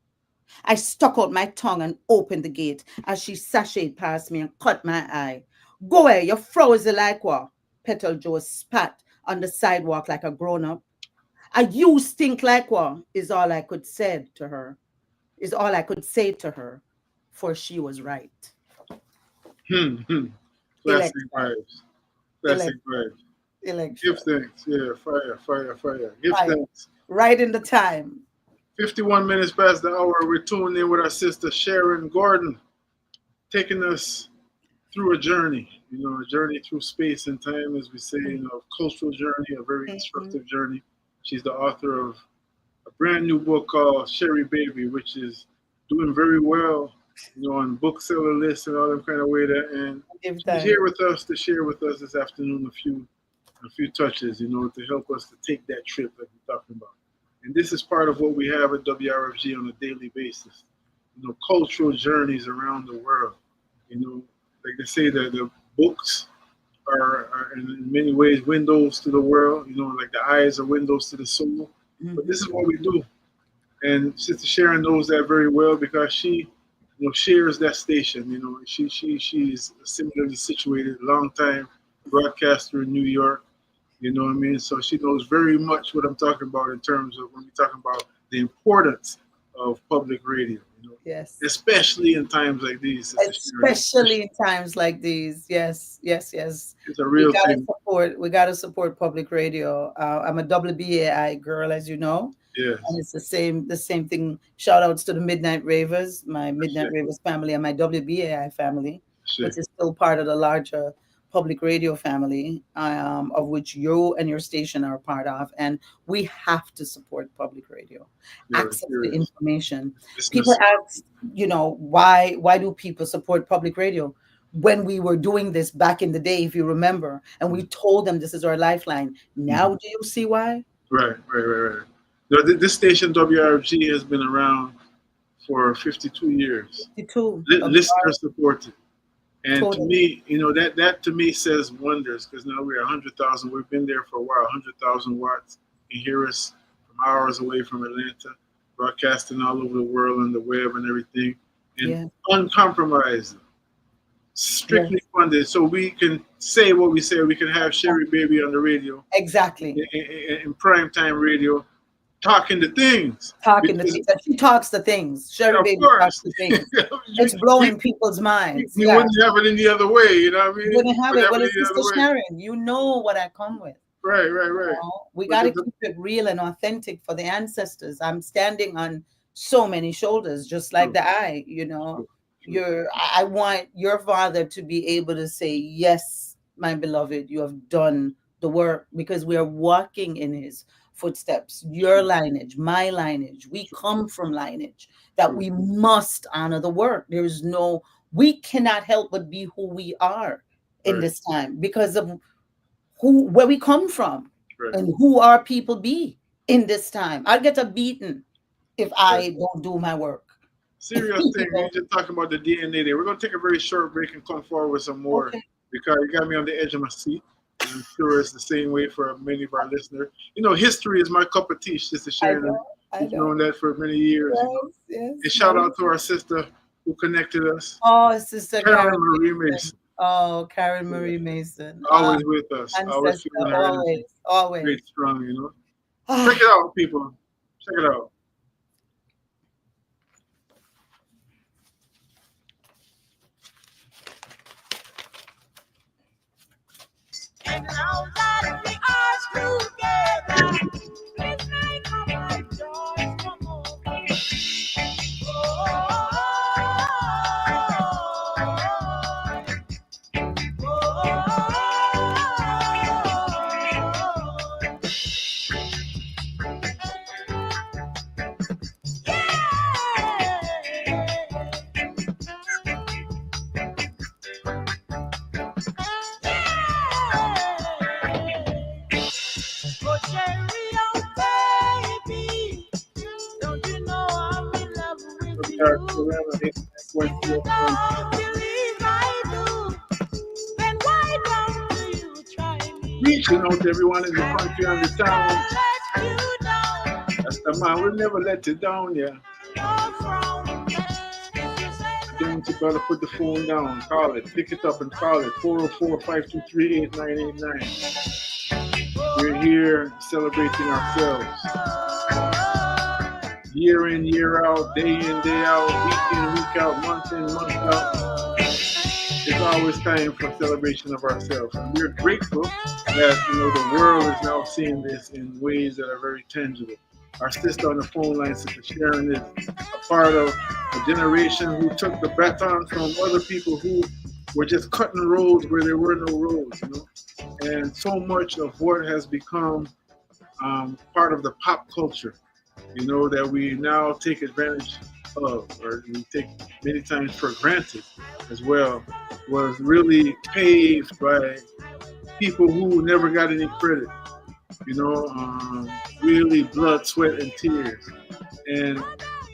I stuck out my tongue and opened the gate as she sashayed past me and caught my eye. Go away, you frozen like what? Petal Joe spat on the sidewalk like a grown-up. You stink like what? Is all I could say to her. For she was right. Classic vibes. Classic vibes. Election. Give thanks. Yeah, fire. Give thanks. Right in the time. 51 minutes past the hour. We're tuned in with our sister Sharon Gordon, taking us through a journey. A journey through space and time, as we say. A cultural journey, a very instructive journey. She's the author of a brand new book called Sherry Baby, which is doing very well, on bookseller lists and all that kind of way. And she's here with us to share with us this afternoon a few touches, to help us to take that trip that we're talking about. And this is part of what we have at WRFG on a daily basis. Cultural journeys around the world. Like they say that the books are in many ways windows to the world. Like the eyes are windows to the soul. But this is what we do. And Sister Sharon knows that very well because she, shares that station. She's similarly situated, long time broadcaster in New York. You know what I mean? So she knows very much what I'm talking about in terms of when we're talking about the importance of public radio. Yes. Especially in times like these. Especially in times like these. Yes. It's a real thing. We got to support public radio. I'm a WBAI girl, as you know. Yes. And it's the same thing. Shout outs to the Midnight Ravers, my Midnight Ravers family, and my WBAI family, which is still part of the larger public radio family, of which you and your station are a part of. And we have to support public radio. Access to information. People ask, why do people support public radio? When we were doing this back in the day, if you remember, and we told them this is our lifeline. Now do you see why? Right. This station, WRFG, has been around for 52 years. 52. Listener supported. And to me, that to me says wonders because now we're 100,000. We've been there for a while, 100,000 watts. You hear us from hours away from Atlanta, broadcasting all over the world on the web and everything. And uncompromised, strictly funded. So we can say what we say. We can have Sherry Baby on the radio. Exactly. In primetime radio. Talking the things. She talks the things. Sherry Baby talks the things. It's blowing people's minds. You wouldn't have it any other way, you know what I mean? You wouldn't have it. Well, it's Sister Sharon. You know what I come with. Right. We got to keep it real and authentic for the ancestors. I'm standing on so many shoulders, just like the eye, I want your father to be able to say, yes, my beloved, you have done the work because we are walking in his footsteps, your lineage, my lineage. We come from lineage that we must honor the work. We cannot help but be who we are in this time because of where we come from and who our people be in this time. I'll get a beating if I don't do my work. Serious thing. We're just talking about the DNA there. We're going to take a very short break and come forward with some more because you got me on the edge of my seat. I'm sure it's the same way for many of our listeners. History is my cup of tea, Sister Sharon. I've known that for many years. Yes. And shout out to our sister who connected us. Oh, Sister Karen Marie Mason. Oh, Karen Marie Mason. Always with us. Always feeling her. Always. Great, strong, Check it out, people. Check it out. And now that we are together, please make our joys come over. Reaching out to everyone in the country and the town. That's the man, we'll never let you down, yeah. Don't you better put the phone down, call it, pick it up and call it, 404-523-8989. We're here celebrating ourselves. Year in, year out, day in, day out, week in, week out, month in, month out. It's always time for celebration of ourselves. And we're grateful that the world is now seeing this in ways that are very tangible. Our sister on the phone line, Sister Sharon, is a part of a generation who took the baton from other people who were just cutting roads where there were no roads, And so much of what has become part of the pop culture, that we now take advantage of, or we take many times for granted as well, was really paved by people who never got any credit, really blood, sweat, and tears. And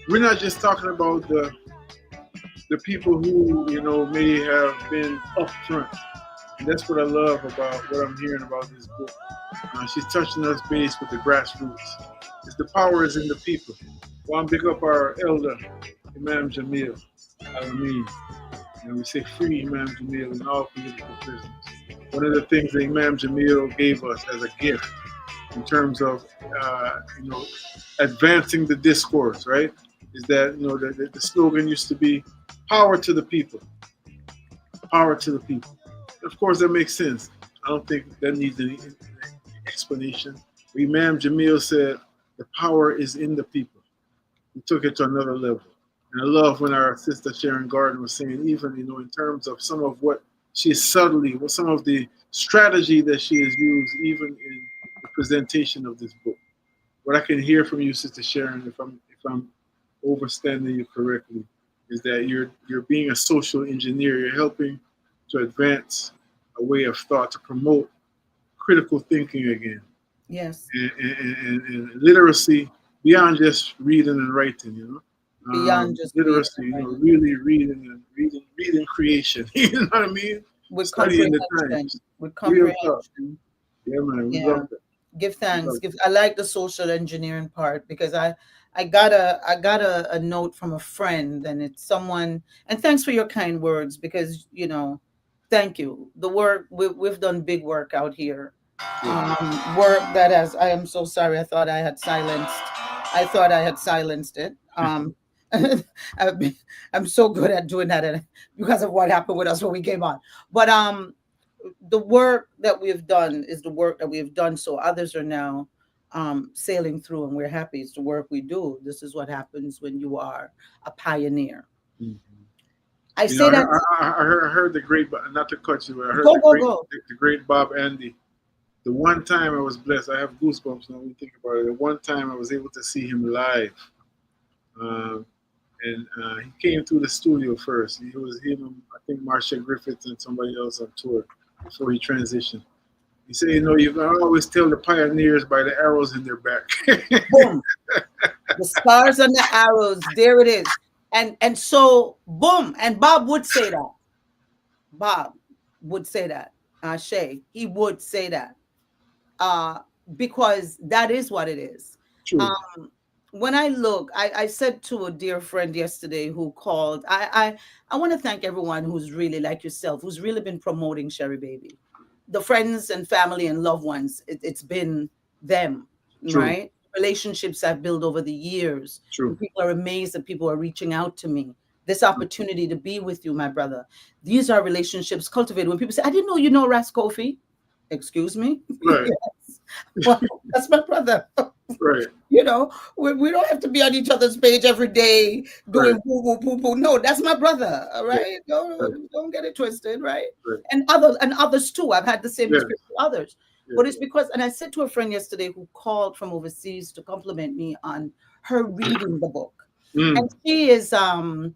we're not just talking about the people who, may have been up front. And that's what I love about what I'm hearing about this book. She's touching us base with the grassroots. It's the power is in the people. I want to pick up our elder, Imam Jamil Al-Amin. And we say free Imam Jamil in all political prisons. One of the things that Imam Jamil gave us as a gift in terms of, advancing the discourse, right? Is that, the slogan used to be, power to the people. Power to the people. Of course, that makes sense. I don't think that needs any explanation. Imam Jamil said, the power is in the people. He took it to another level. And I love when our sister Sharon Gordon was saying, even, in terms of some of what she subtly, some of the strategy that she has used, even in the presentation of this book. What I can hear from you, Sister Sharon, if I'm overstanding you correctly, is that you're being a social engineer. You're helping to advance a way of thought, to promote critical thinking again. Yes. And literacy beyond just reading and writing, Beyond just literacy, really reading creation. You know what I mean? With Studying the comprehension. times. With comprehension. Yeah, man. We love that. Give thanks. I like the social engineering part, because I got a note from a friend, and it's someone, and thanks for your kind words, because thank you. The work we've done big work out here. Work that I am so sorry. I thought I had silenced it. I'm so good at doing that because of what happened with us when we came on. But the work that we've done is the work that we've done. So others are now sailing through, and we're happy. It's the work we do. This is what happens when you are a pioneer. Mm-hmm. I say that. I heard the great, not to cut you, but I heard the great Bob Andy. The one time I was blessed, I have goosebumps now when you think about it. The one time I was able to see him live. And he came through the studio first. He was him, I think Marsha Griffiths and somebody else on tour before he transitioned. He said, you can always tell the pioneers by the arrows in their back. Boom. The stars and the arrows, there it is. And so, boom. And Bob would say that. Shay, he would say that. Because that is what it is. True. When I look, I said to a dear friend yesterday who called, I want to thank everyone who's really like yourself, who's really been promoting Sherry Baby. The friends and family and loved ones, it's been them, True. Right? Relationships I've built over the years. True. People are amazed that people are reaching out to me. This opportunity to be with you, my brother. These are relationships cultivated. When people say, I didn't know you know Ras Kofi. Excuse me? Right. Yes. Well, that's my brother. Right. You know, we don't have to be on each other's page every day Right. doing boo boo boo boo. No, that's my brother. All Yeah. right, Right. don't get it twisted, right? Right. And others too. I've had the same Yes. experience with others, Yes. but it's because. And I said to a friend yesterday who called from overseas to compliment me on her reading the book, and Mm.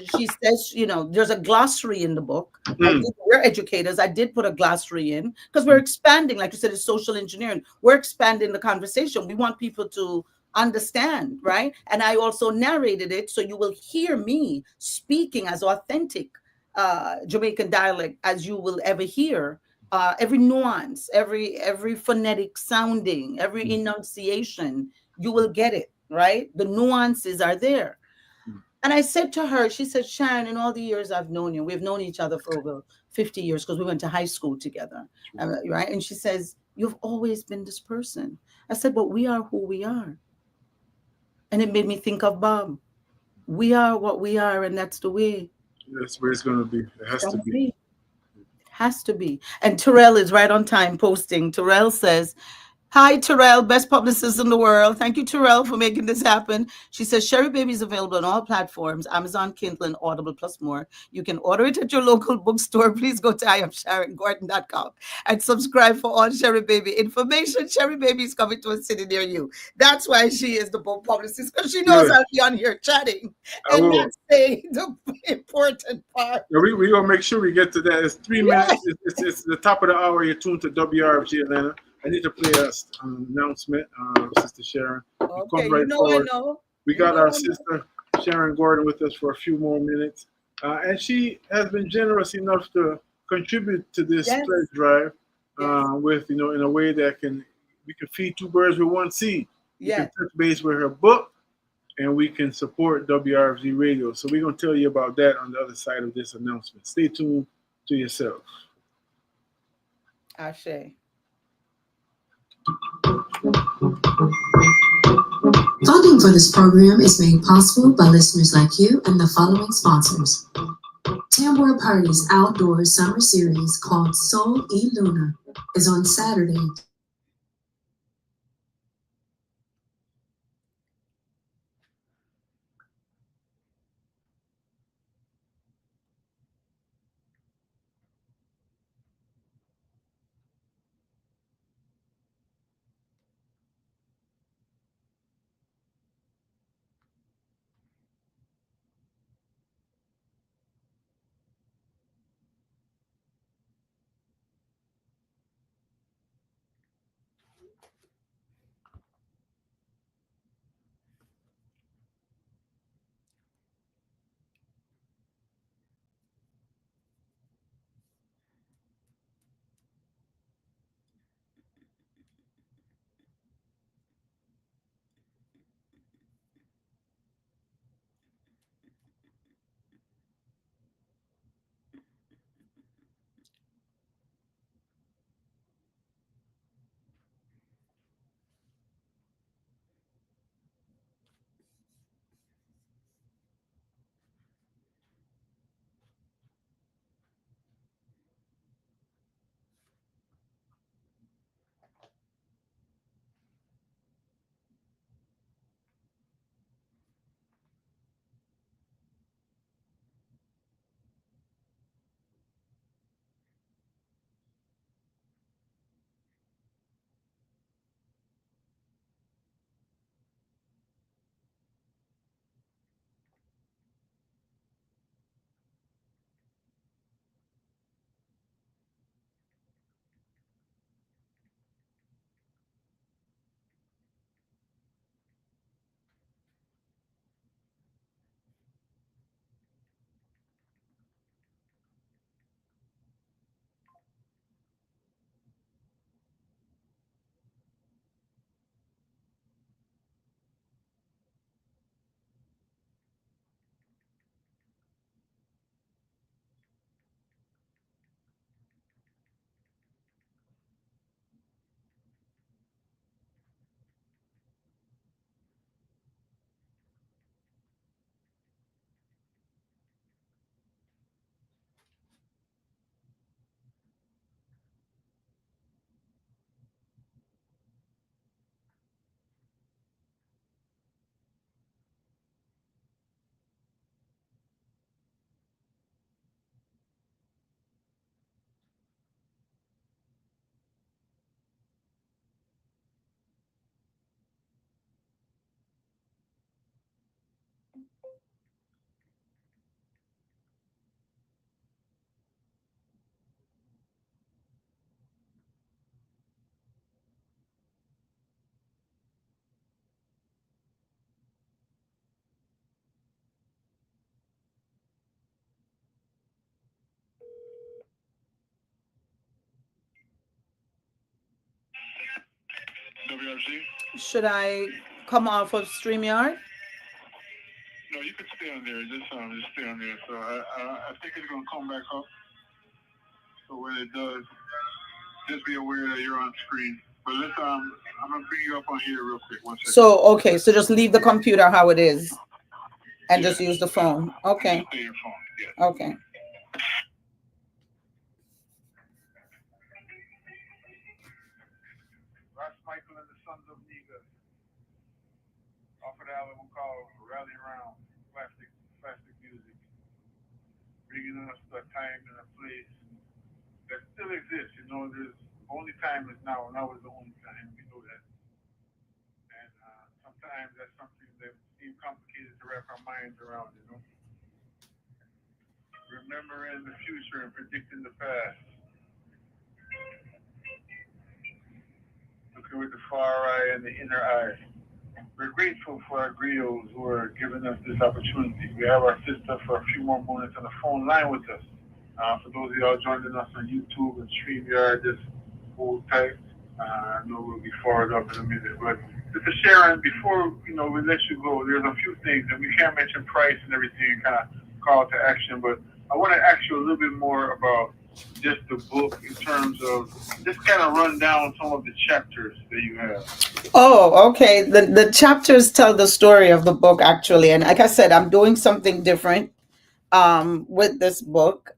she says, there's a glossary in the book. Mm. We're educators. I did put a glossary in because we're expanding, like you said, it's social engineering. We're expanding the conversation. We want people to understand, right? And I also narrated it, so you will hear me speaking as authentic Jamaican dialect as you will ever hear. Every nuance, every phonetic sounding, every enunciation, you will get it, right? The nuances are there. And I said to her, she said, Sharon, in all the years I've known you, we've known each other for over 50 years because we went to high school together, right? And she says, you've always been this person. I said, but we are who we are. And it made me think of Bob. We are what we are, and that's the way That's where it's going to be. It it's has to gonna be. be. It has to be. And Terrell is right on time posting. Terrell says, hi, Terrell, best publicist in the world. Thank you, Terrell, for making this happen. She says, Sherry Baby is available on all platforms, Amazon, Kindle, and Audible, plus more. You can order it at your local bookstore. Please go to IamSharonGordon.com and subscribe for all Sherry Baby information. Sherry Baby is coming to a city near you. That's why she is the book publicist, because she knows Good. I'll be on here chatting I and will. not saying the important part. Yeah, we gonna make sure we get to that. It's 3 minutes. It's the top of the hour. You're tuned to WRFG Atlanta. I need to play an announcement, Sister Sharon. You Okay, come right I forward. know. We You got know our I know. sister Sharon Gordon with us for a few more minutes, and she has been generous enough to contribute to this Yes, pledge drive yes, with in a way that we can feed two birds with one seed. We can yes. touch base with her book, and we can support WRFG Radio. So we're going to tell you about that on the other side of this announcement. Stay tuned to yourself. Ashe. Funding for this program is made possible by listeners like you and the following sponsors. Tambour Party's outdoor summer series called Sol y Luna is on Saturday. Should I come off of StreamYard? No, you can stay on there. Just stay on there. So I think it's gonna come back up. So when it does, just be aware that you're on screen. But let's I'm gonna bring you up on here real quick. 1 second. So okay, so just leave the computer how it is, and just use the phone. Okay. Just stay your phone. Yes. Okay. Ross Michael and the Sons of Negus offered the album called Rally Around Plastic Music, bringing us to a time and a place that still exists. You know, there's only time is now. Now is the only time. We know that. And sometimes that's something that seems complicated to wrap our minds around, you know. Remembering the future and predicting the past. Looking with the far eye and the inner eye. We're grateful for our griots who are giving us this opportunity. We have our sister for a few more moments on the phone line with us. For those of y'all joining us on YouTube and StreamYard, just hold tight. I know we'll be forward up in a minute. But Sister Sharon, before we let you go, there's a few things, and we can't mention price and everything and kind of call to action, but I want to ask you a little bit more about just the book in terms of just kind of run down some of the chapters that you have. Oh, okay. The chapters tell the story of the book, actually. And like I said, I'm doing something different with this book.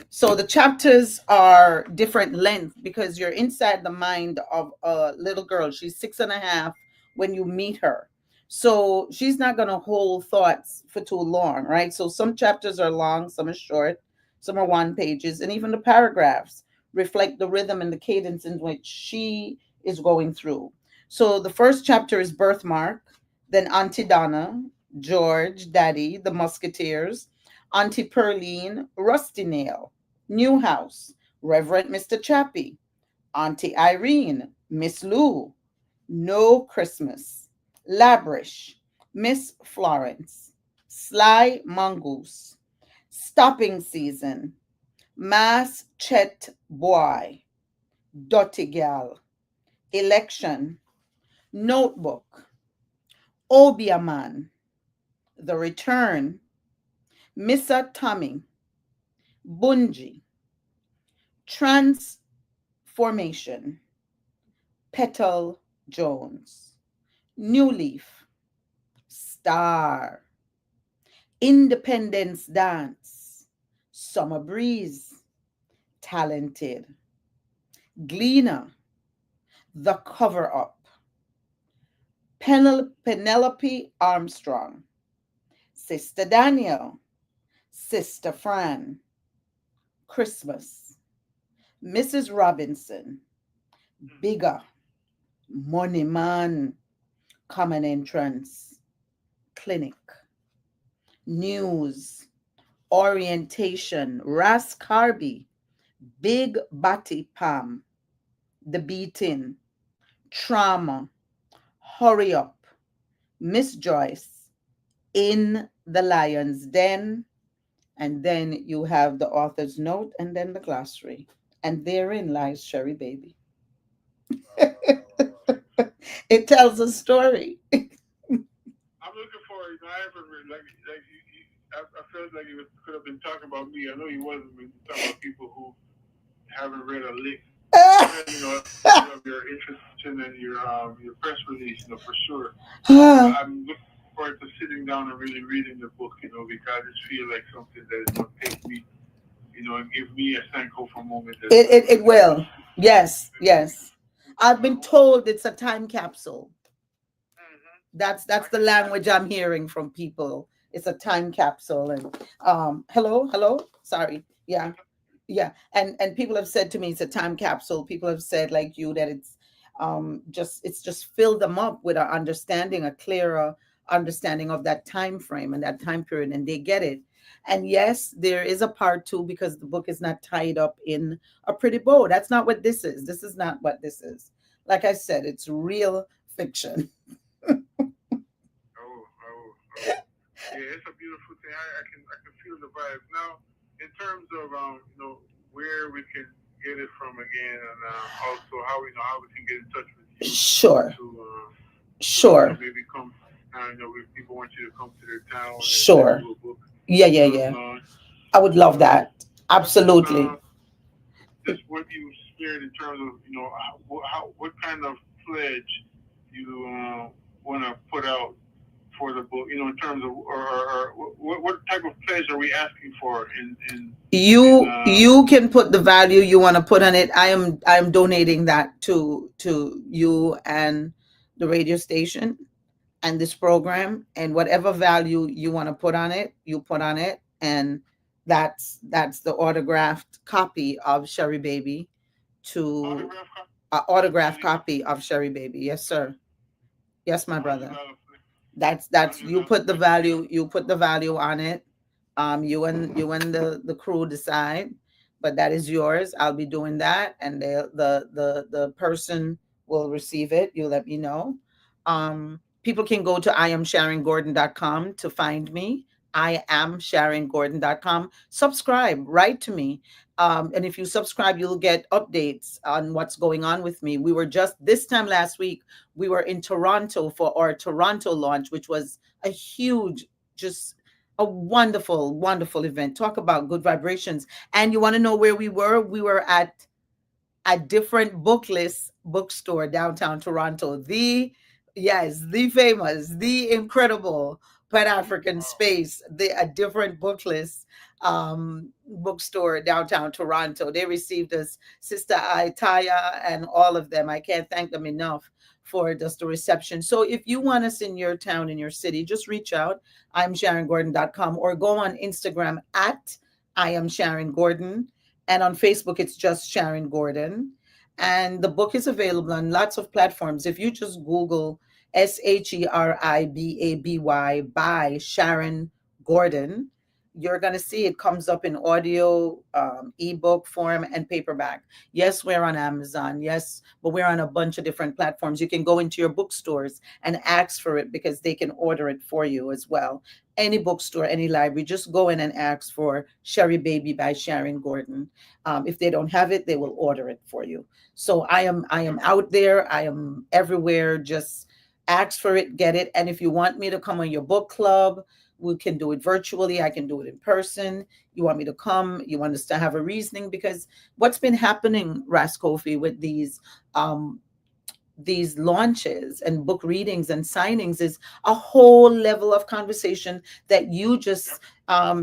So the chapters are different length because you're inside the mind of a little girl. She's 6.5 when you meet her. So she's not going to hold thoughts for too long, right? So some chapters are long, some are short, some are 1 pages, and even the paragraphs reflect the rhythm and the cadence in which she is going through. So the first chapter is Birthmark, then Auntie Donna, George, Daddy, the Musketeers, Auntie Pearline, Rusty Nail, New House, Reverend Mr. Chappie, Auntie Irene, Miss Lou, No Christmas, Labrish, Miss Florence, Sly Mongoose, Stopping Season, Mass Chet Boy, Dotty Gal, Election, Notebook, Obiaman, The Return, Missa Tommy, Bunji, Transformation, Petal Jones, New Leaf, Star, Independence Dance, Summer Breeze, Talented, Gleaner, The Cover Up, Penelope Armstrong, Sister Daniel, Sister Fran, Christmas, Mrs. Robinson, Bigger, Money Man, Common Entrance, Clinic, News, Orientation, Ras Carby, Big Batty Palm, The Beating, Trauma, Hurry Up, Miss Joyce, In the Lion's Den, and then you have the author's note and then the glossary. And therein lies Sherry Baby. It tells a story. I'm looking for it. I haven't read I felt like you could have been talking about me. I know you wasn't been talking about people who haven't read a lick. Of your interest and your press release, for sure. I'm looking forward to sitting down and really reading the book, because I just feel like something that is going to take me, and give me a Sankofa moment. It will. Yes. I've been told it's a time capsule. That's the language I'm hearing from people. It's a time capsule. And hello. Sorry. Yeah. And people have said to me it's a time capsule. People have said, like you, that it's just filled them up with a clearer understanding of that time frame and that time period, and they get it. And yes, there is a part 2 because the book is not tied up in a pretty bow. That's not what this is. This is not what this is. Like I said, it's real fiction. Yeah, it's a beautiful thing. I can feel the vibes. Now, in terms of where we can get it from again, and also how we can get in touch with Sure. To maybe come. I know if people want you to come to their town. Sure. Do a book, Yeah. I would love that. Absolutely. Just what you shared in terms of what kind of pledge you want to put out for the book, in terms of, or what type of pledge are we asking for you can put the value you want to put on it. I'm donating that to you and the radio station and this program, and whatever value you want to put on it, you put on it. And that's the autographed copy of Sherry Baby to autographed copy of Sherry Baby. Yes, sir. Yes, my brother. That's you put the value on it. You and the crew decide, but that is yours. I'll be doing that, and the person will receive it. You let me know. People can go to iamsharongordon.com to find me. iamsharongordon.com. Subscribe, write to me. And if you subscribe, you'll get updates on what's going on with me. We were just this time last week, we were in Toronto for our Toronto launch, which was a huge, just a wonderful, wonderful event. Talk about good vibrations. And you want to know where we were? We were at a different booklist bookstore downtown Toronto. The famous, the incredible Pan-African Space, a different booklist bookstore downtown Toronto. They received us, Sister Itaya and all of them. I can't thank them enough for just the reception. So if you want us in your town, in your city, just reach out. I'm SharonGordon.com, or go on Instagram at I am Sharon Gordon. And on Facebook, it's just Sharon Gordon. And the book is available on lots of platforms. If you just Google SHERIBABY by Sharon Gordon, you're going to see it comes up in audio, ebook form, and paperback. Yes, we're on Amazon. Yes, but we're on a bunch of different platforms. You can go into your bookstores and ask for it, because they can order it for you as well. Any bookstore, any library, just go in and ask for Sherry Baby by Sharon Gordon. If they don't have it, they will order it for you. So I am out there. I am everywhere. Just ask for it, get it. And if you want me to come on your book club, we can do it virtually. I can do it in person. You want me to come? You want us to have a reasoning? Because what's been happening, Raskofi, with these launches and book readings and signings is a whole level of conversation that you just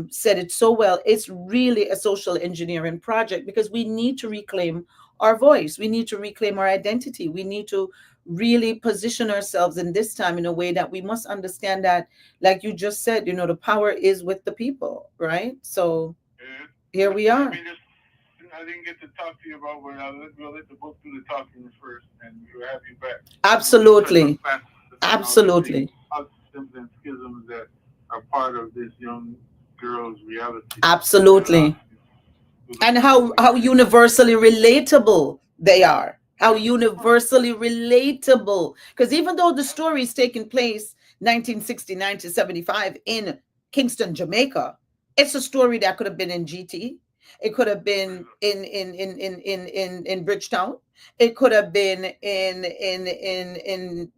said it so well. It's really a social engineering project, because we need to reclaim our voice. We need to reclaim our identity. We need to really position ourselves in this time in a way that we must understand that, like you just said, the power is with the people, right? So here we are. I didn't get to talk to you about what we'll let the book do the talking first, and we'll have you back. Absolutely. Absolutely. Systems and schisms that are part of this young girl's reality. Absolutely. And how universally relatable they are. How universally relatable. Because even though the story is taking place 1969 to 75 in Kingston, Jamaica, it's a story that could have been in GT. It could have been in Bridgetown. It could have been in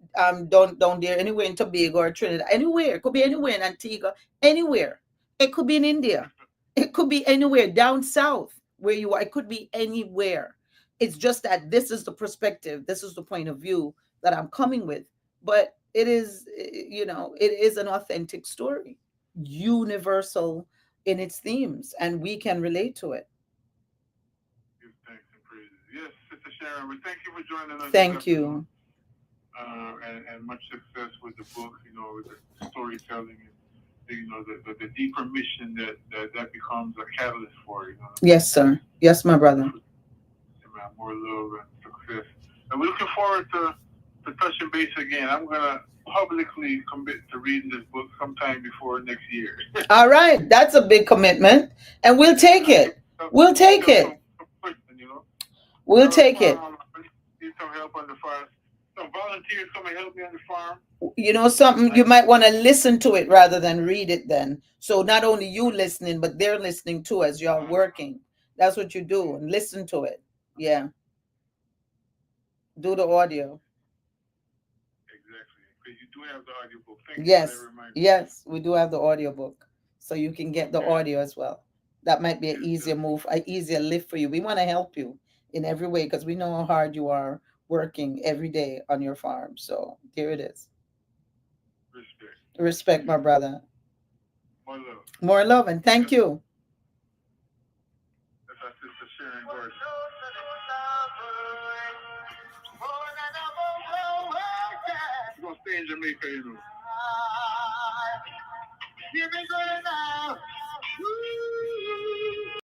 don't dare, anywhere in Tobago or Trinidad. Anywhere. It could be anywhere in Antigua. Anywhere. It could be in India. It could be anywhere down south where you are. It could be anywhere. It's just that this is the perspective. This is the point of view that I'm coming with. But it is, it is an authentic story, universal in its themes, and we can relate to it. Give thanks and praises. Yes, Sister Sharon, we thank you for joining us. Thank you. And much success with the book, with the storytelling, and the deeper mission that becomes a catalyst for. Yes, sir. Yes, my brother. More love and success. And we're looking forward to touching base again. I'm going to publicly commit to reading this book sometime before next year. All right. That's a big commitment. And we'll take it. We'll take it. We'll take it. Need some help on the farm. Some volunteers come and help me on the farm. Something you might want to listen to it rather than read it then. So not only you listening, but they're listening too as you're working. That's what you do, and listen to it. Yeah. Do the audio. Okay, you do have the audiobook. Thank you for Yes, that reminder. yes, we do have the audiobook. So you can get the Okay. audio as well. That might be an Yes, easier move, an easier lift for you. We want to help you in every way because we know how hard you are working every day on your farm. So here it is. Respect. Respect, my brother. More love. More love and thank you. That's our sister Sharon Gordon. She's gonna stay in Jamaica, you know. Here we go now. Woo.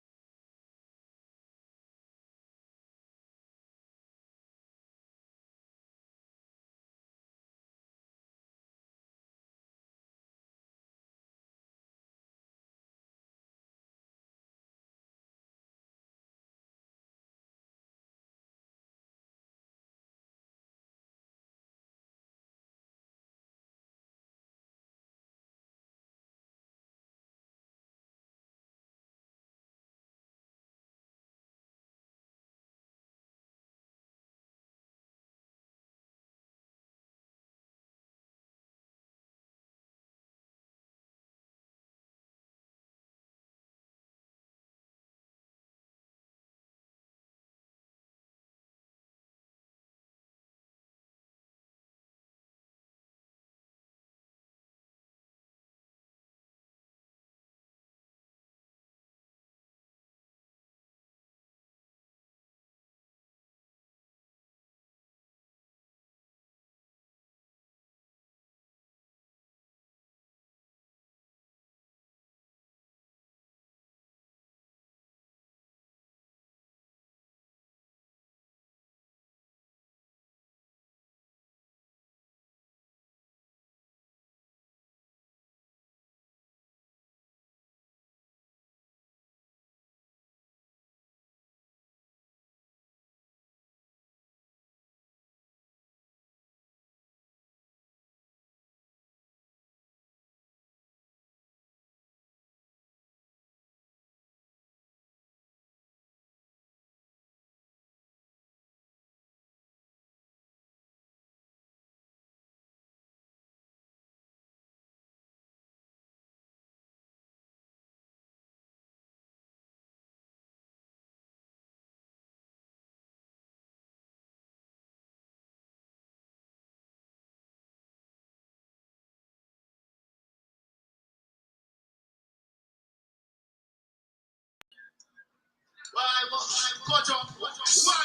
One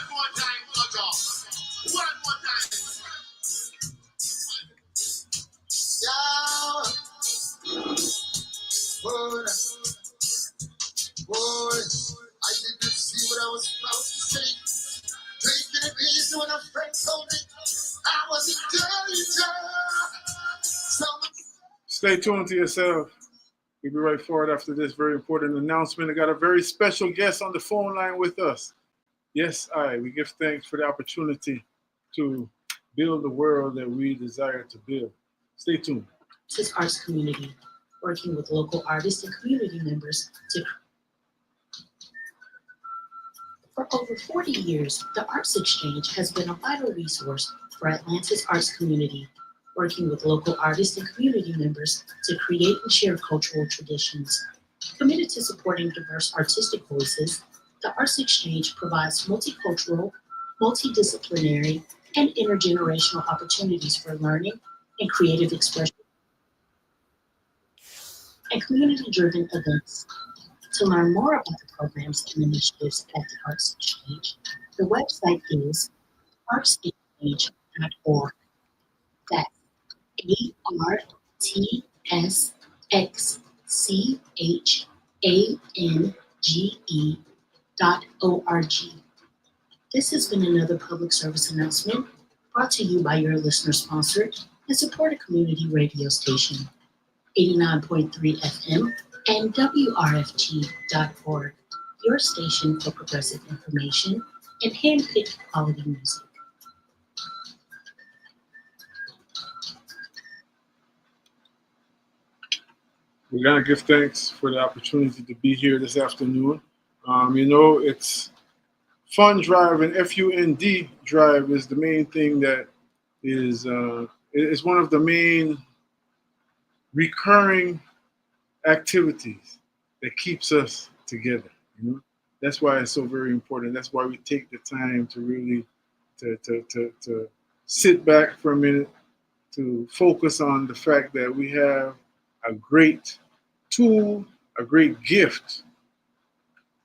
more time, Kojo. One more time. Yeah. Boy, boy, I didn't see what I was about to say. Taking it easy when a friend told me I was a dirty job. Stay tuned to yourself. We'll be right forward after this very important announcement. I got a very special guest on the phone line with us. Yes, we give thanks for the opportunity to build the world that we desire to build. Stay tuned. This arts community, working with local artists and community members for over 40 years, the Arts Exchange has been a vital resource for Atlanta's arts community, working with local artists and community members to create and share cultural traditions. Committed to supporting diverse artistic voices, the Arts Exchange provides multicultural, multidisciplinary, and intergenerational opportunities for learning and creative expression and community-driven events. To learn more about the programs and initiatives at the Arts Exchange, the website is artsexchange.org. That's ARTSXCHANGE.org. This has been another public service announcement brought to you by your listener-sponsored and supported community radio station, 89.3 FM and WRFG.org, your station for progressive information and hand-picked quality music. We're going to give thanks for the opportunity to be here this afternoon. It's Fund Drive and FUND Drive is the main thing that is It's one of the main recurring activities that keeps us together. You know, that's why it's so very important. That's why we take the time to really to sit back for a minute, to focus on the fact that we have a great tool, a great gift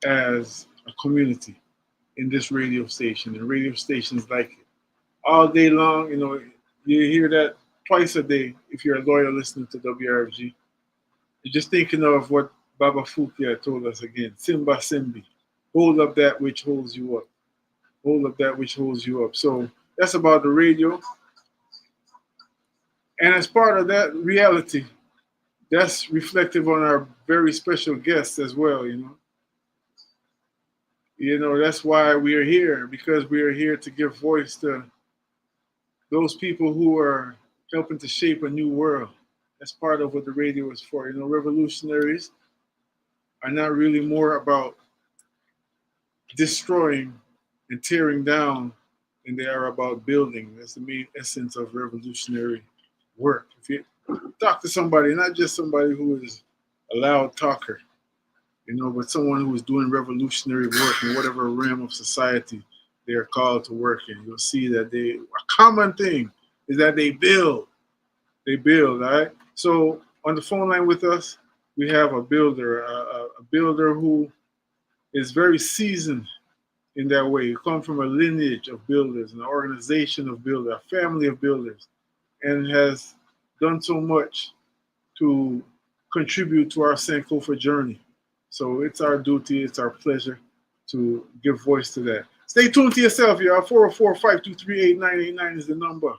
as a community in this radio station and radio stations like it. All day long, you know, you hear that twice a day if you're a loyal listener to WRFG. You're just thinking of what Baba Fukia told us again. Simba Simbi. Hold up that which holds you up. Hold up that which holds you up. So that's about the radio. And as part of that reality, that's reflective on our very special guests as well, you know. You know, that's why we are here, because we are here to give voice to those people who are helping to shape a new world. That's part of what the radio is for. You know, revolutionaries are not really more about destroying and tearing down than they are about building. That's the main essence of revolutionary work. If you talk to somebody, not just somebody who is a loud talker, you know, but someone who is doing revolutionary work in whatever realm of society they are called to work in, you'll see that a common thing is that they build. They build, all right? So on the phone line with us, we have a builder, a builder who is very seasoned in that way. You come from a lineage of builders, an organization of builders, a family of builders, and has done so much to contribute to our Sankofa journey. So it's our duty, it's our pleasure to give voice to that. Stay tuned to yourself, y'all. 404-523-8989 is the number.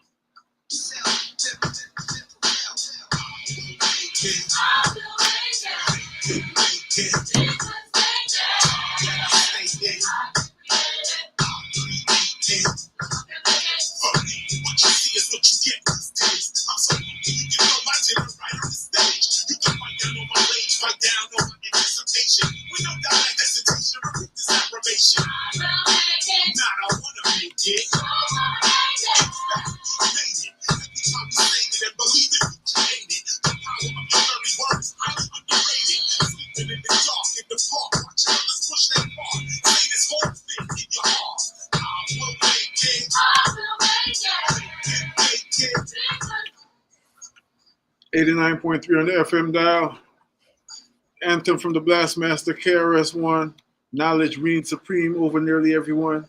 .3 on the FM dial. Anthem from the Blastmaster, KRS-One. Knowledge reigns supreme over nearly everyone.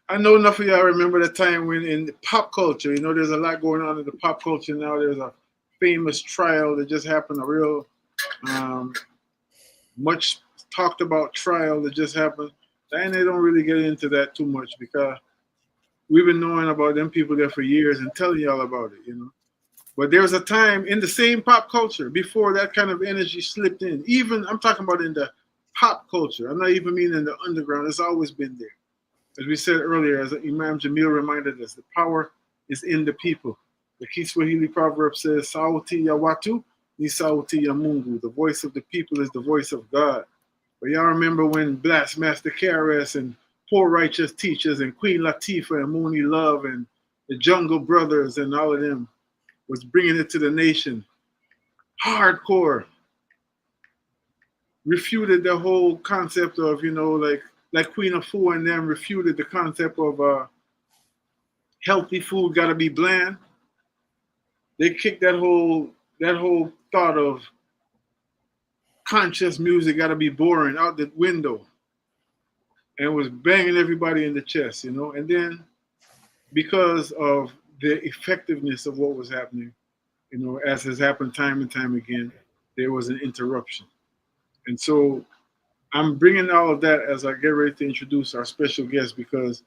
I know enough of y'all remember the time when in the pop culture, you know, there's a lot going on in the pop culture now. There's a famous trial that just happened, a real much talked about trial that just happened. And they don't really get into that too much because we've been knowing about them people there for years and telling y'all about it, you know. But there was a time in the same pop culture before that kind of energy slipped in. Even, I'm talking about in the pop culture. I'm not even meaning in the underground. It's always been there. As we said earlier, as Imam Jamil reminded us, the power is in the people. The Kiswahili proverb says, Sauti ya watu ni sauti ya Mungu. The voice of the people is the voice of God. But y'all remember when Blastmaster KRS and Poor Righteous Teachers and Queen Latifah and Mooney Love and the Jungle Brothers and all of them was bringing it to the nation. Hardcore. Refuted the whole concept of, you know, like Queen Afua and them refuted the concept of healthy food gotta be bland. They kicked that whole thought of conscious music gotta be boring out the window and was banging everybody in the chest, you know. And then because of the effectiveness of what was happening, you know, as has happened time and time again, there was an interruption. And so I'm bringing all of that as I get ready to introduce our special guest, because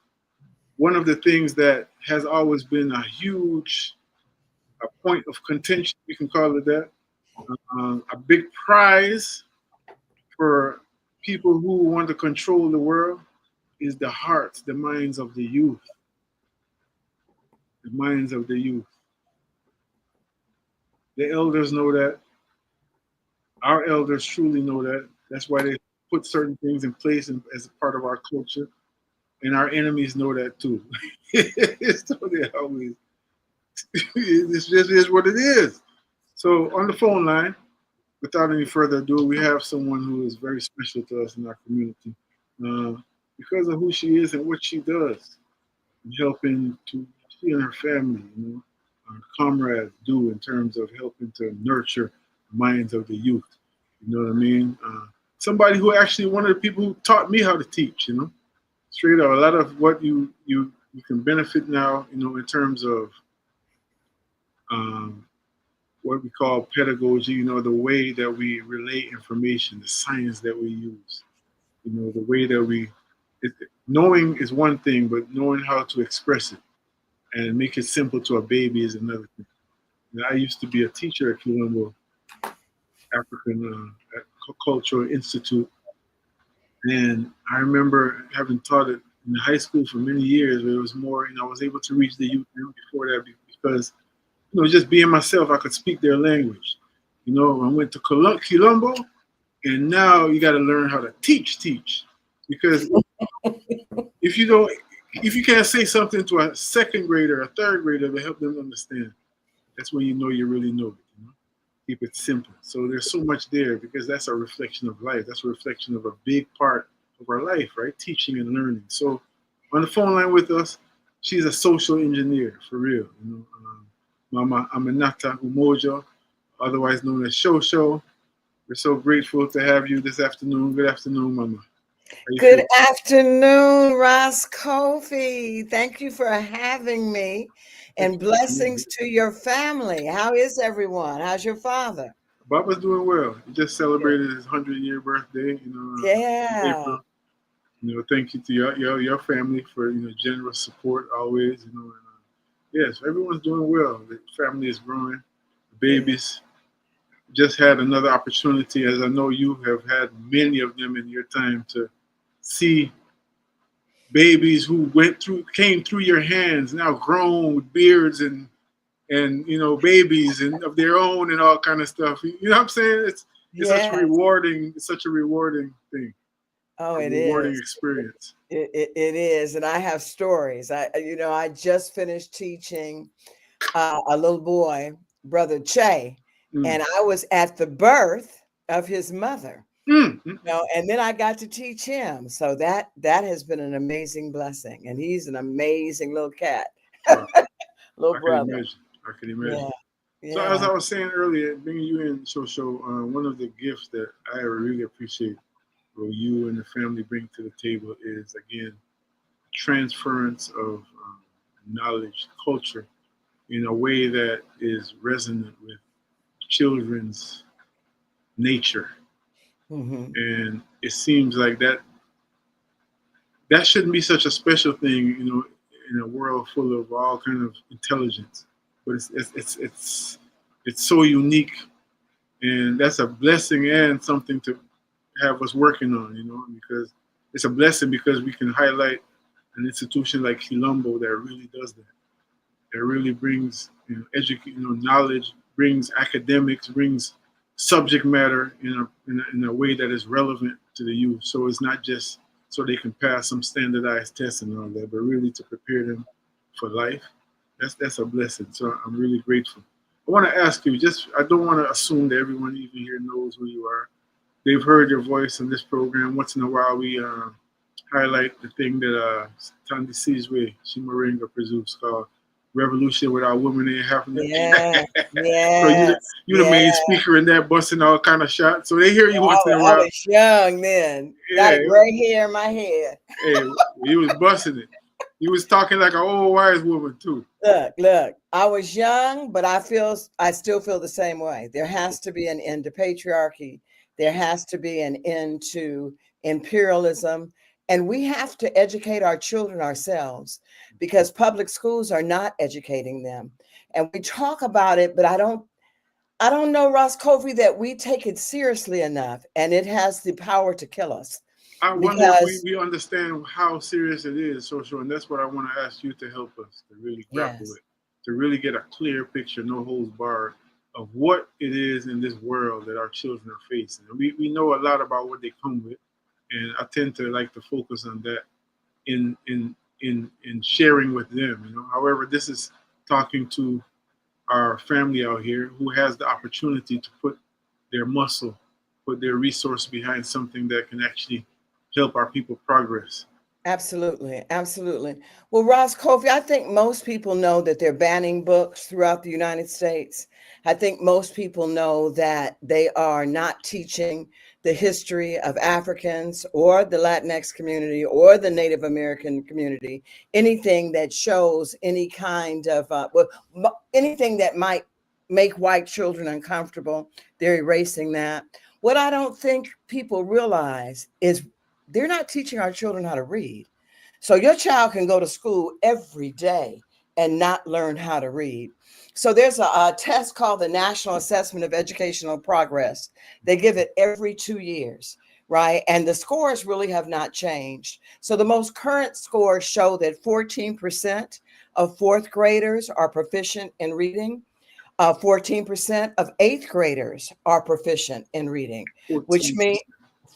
one of the things that has always been a huge point of contention, we can call it that, a big prize for people who want to control the world, is the hearts, the minds of the youth. The minds of the youth. The elders know that. Our elders truly know that. That's why they put certain things in place as a part of our culture. And our enemies know that too. So they always This just is what it is. So on the phone line, without any further ado, we have someone who is very special to us in our community because of who she is and what she does, and helping to she and her family, our comrades do in terms of helping to nurture the minds of the youth. You know what I mean? Somebody who actually one of the people who taught me how to teach. Straight up, a lot of what you can benefit now. In terms of um, what we call pedagogy, the way that we relay information, the science that we use, the way that knowing is one thing, but knowing how to express it and make it simple to a baby is another thing. I used to be a teacher at Colombo African Cultural Institute, and I remember having taught it in high school for many years, but it was more, I was able to reach the youth before that because just being myself, I could speak their language. I went to Colombo, and now you got to learn how to teach, because if you can't say something to a second grader, a third grader to help them understand, that's when you know you really know it. Keep it simple. So there's so much there because that's a reflection of life. That's a reflection of a big part of our life, right? Teaching and learning. So on the phone line with us, she's a social engineer for real. Mama Aminata Unoja, otherwise known as Shosho. We're so grateful to have you this afternoon. Good afternoon, Mama. Good afternoon, Ross Kofi. Thank you for having me, and blessings to your family. How is everyone? How's your father? Baba's doing well. He just celebrated his 100-year birthday. Yeah. In April. Thank you to your family for generous support always. Yes, everyone's doing well. The family is growing. The babies just had another opportunity, as I know you have had many of them in your time, to see babies who came through your hands, now grown with beards and babies and of their own and all kind of stuff. You know what I'm saying? It's such a rewarding. It's such a rewarding thing. Oh, it is. Rewarding experience. It is, and I have stories. I just finished teaching a little boy, Brother Che, and I was at the birth of his mother. And then I got to teach him. So that has been an amazing blessing. And he's an amazing little cat. Little brother. I can imagine. Yeah. So as I was saying earlier, bringing you in, Shosho, one of the gifts that I really appreciate what you and the family bring to the table is, again, transference of knowledge, culture, in a way that is resonant with children's nature. And it seems like that shouldn't be such a special thing, in a world full of all kind of intelligence. But it's so unique, and that's a blessing and something to have us working on, because it's a blessing because we can highlight an institution like Colombo that really does that. That really brings knowledge, brings academics, brings subject matter in a way that is relevant to the youth. So it's not just so they can pass some standardized tests and all that, but really to prepare them for life. That's a blessing. So I'm really grateful. I want to ask you, I don't want to assume that everyone even here knows who you are. They've heard your voice in this program. Once in a while, we highlight the thing that Tandy Sizwe Shimaringa produced called Revolution Without Women Ain't Happening. Yeah. So you the main speaker in that, busting all kind of shots. So they hear you once in a while. I was young then. Got gray hair in my head. Hey, he was busting it. He was talking like an old wise woman too. Look. I was young, but I still feel the same way. There has to be an end to patriarchy. There has to be an end to imperialism. And we have to educate our children ourselves, because public schools are not educating them. And we talk about it, but I don't know, Ross Kofi, that we take it seriously enough, and it has the power to kill us. I wonder if we understand how serious it is, Social, and that's what I want to ask you to help us to really grapple with, to really get a clear picture, no holds barred, of what it is in this world that our children are facing. And we know a lot about what they come with, and I tend to like to focus on that in sharing with them. However, this is talking to our family out here who has the opportunity to put their muscle, put their resource behind something that can actually help our people progress. Absolutely, absolutely. Well, Ross Kofi, I think most people know that they're banning books throughout the United States. I think most people know that they are not teaching the history of Africans or the Latinx community or the Native American community, anything that shows any kind of, anything that might make white children uncomfortable. They're erasing that. What I don't think people realize is they're not teaching our children how to read. So your child can go to school every day and not learn how to read. So there's a test called the National Assessment of Educational Progress. They give it every 2 years, right? And the scores really have not changed. So the most current scores show that 14% of fourth graders are proficient in reading. 14% of eighth graders are proficient in reading, 14%. which means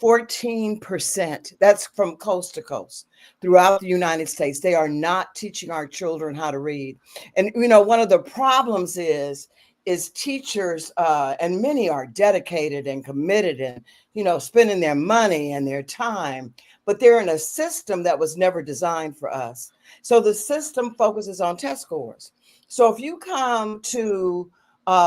14%. That's from coast to coast throughout the United States. They are not teaching our children how to read. And, one of the problems is teachers, and many are dedicated and committed and, spending their money and their time, but they're in a system that was never designed for us. So the system focuses on test scores. So if you come to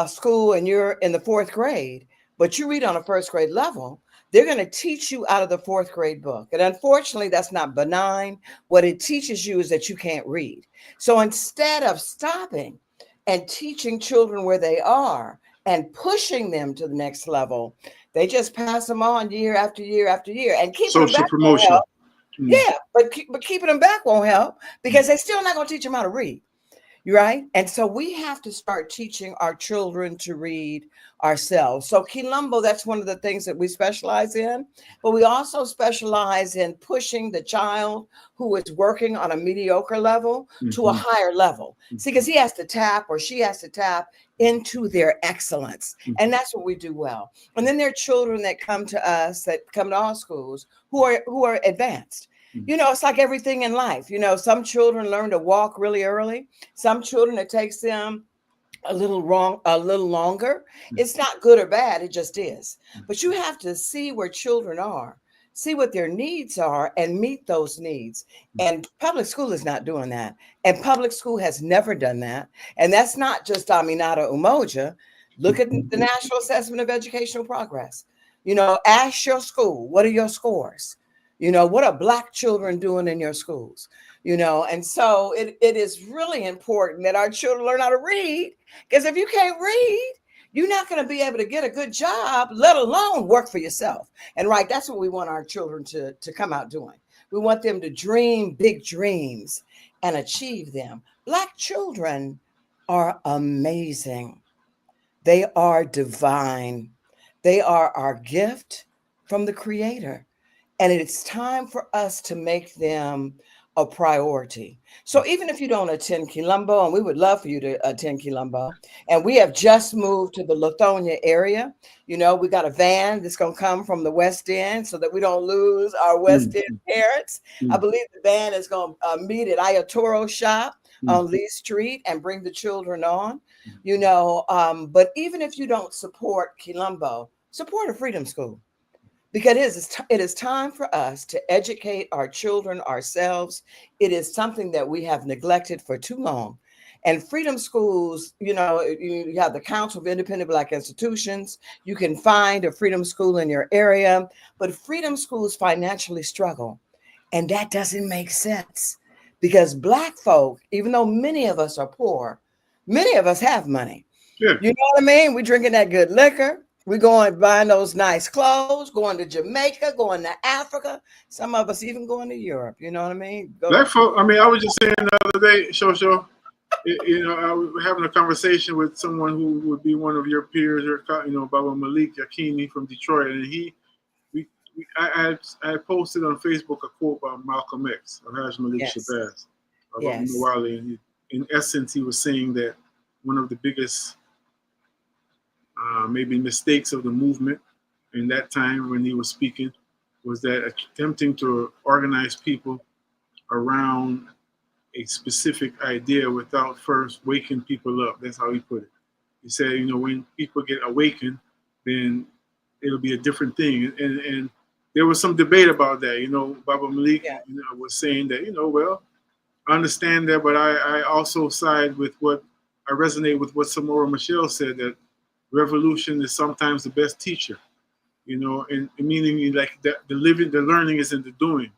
school and you're in the fourth grade, but you read on a first grade level, they're going to teach you out of the fourth grade book. And unfortunately, that's not benign. What it teaches you is that you can't read. So instead of stopping and teaching children where they are and pushing them to the next level, they just pass them on year after year after year. And keeping them Social back promotion. won't help. Yeah, but keeping them back won't help because they're still not going to teach them how to read. Right. And so we have to start teaching our children to read ourselves. So Quilombo, that's one of the things that we specialize in. But we also specialize in pushing the child who is working on a mediocre level to a higher level. See, because he has to tap or she has to tap into their excellence. And that's what we do well. And then there are children that come to us, that come to our schools who are advanced. It's like everything in life. Some children learn to walk really early. Some children, it takes them a little longer. It's not good or bad. It just is. But you have to see where children are, see what their needs are, and meet those needs. And public school is not doing that. And public school has never done that. And that's not just Aminata Unoja. Look at the National Assessment of Educational Progress. Ask your school, what are your scores? What are Black children doing in your schools? And so it is really important that our children learn how to read, because if you can't read, you're not going to be able to get a good job, let alone work for yourself. And that's what we want our children to come out doing. We want them to dream big dreams and achieve them. Black children are amazing. They are divine. They are our gift from the Creator. And it's time for us to make them a priority. So even if you don't attend Quilombo, and we would love for you to attend Quilombo, and we have just moved to the Lithonia area, we got a van that's going to come from the West End so that we don't lose our West End parents. I believe the van is going to meet at Ayatoro Shop on Lee Street and bring the children on, but even if you don't support Quilombo, support a Freedom School. Because it is time for us to educate our children ourselves. It is something that we have neglected for too long. And Freedom Schools, you have the Council of Independent Black Institutions. You can find a Freedom School in your area, but Freedom Schools financially struggle. And that doesn't make sense because Black folk, even though many of us are poor, many of us have money. Yeah. You know what I mean? We're drinking that good liquor. We're going buying those nice clothes, going to Jamaica, going to Africa. Some of us even going to Europe. You know what I mean? Black folk, I was just saying the other day, Shosho, I was having a conversation with someone who would be one of your peers, Baba Malik Yakini from Detroit. And I had posted on Facebook a quote by Malcolm X, Haj Malik Shabazz, about Mawali. And in essence, he was saying that one of the biggest maybe mistakes of the movement in that time when he was speaking was that attempting to organize people around a specific idea without first waking people up. That's how he put it. He said, you know, when people get awakened, then it'll be a different thing. And there was some debate about that. You know, Baba Malik was saying that, you know, well, I understand that, but I also side with I resonate with what Samora Michelle said, that revolution is sometimes the best teacher, you know, and meaning like that the learning is in the doing.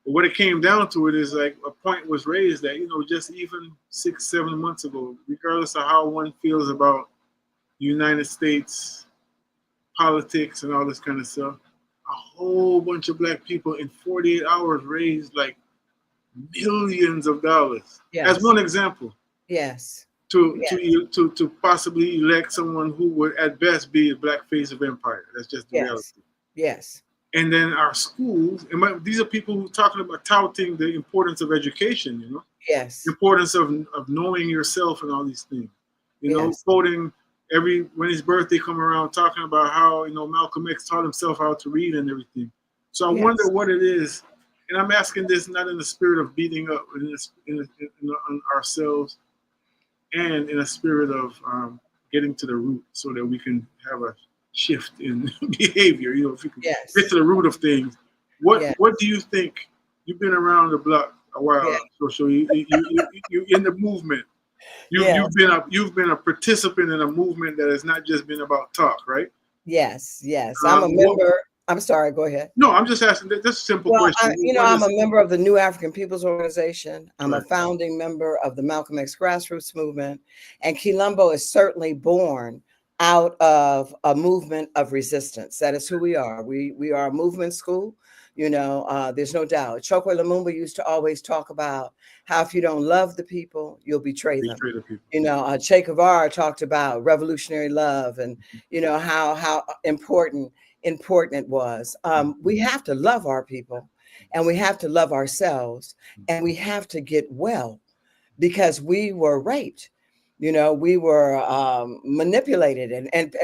But what it came down to it is like a point was raised that, you know, just even 6-7 months ago, regardless of how one feels about United States politics and all this kind of stuff, a whole bunch of black people in 48 hours raised like millions of dollars. Yes. As one example. Yes. To possibly elect someone who would at best be a black face of empire. That's just the reality. Yes. And then our schools, and these are people who are talking about touting the importance of education, you know? Yes. Importance of knowing yourself and all these things. You know, quoting when his birthday come around, talking about how, you know, Malcolm X taught himself how to read and everything. So I wonder what it is. And I'm asking this not in the spirit of beating up on ourselves, and in a spirit of getting to the root so that we can have a shift in behavior. You know, if we can get to the root of things. What do you think? You've been around the block a while, so you're in the movement. You've been a participant in a movement that has not just been about talk, right? Yes, yes. I'm a member. I'm sorry, go ahead. No, I'm just asking. That's a simple question. I'm a member of the New African People's Organization. I'm a founding member of the Malcolm X Grassroots Movement. And Quilombo is certainly born out of a movement of resistance. That is who we are. We are a movement school. You know, there's no doubt. Chokwe Lumumba used to always talk about how if you don't love the people, you'll betray them. You know, Che Guevara talked about revolutionary love and, you know, how important it was. We have to love our people and we have to love ourselves and we have to get well because we were raped. You know, we were manipulated and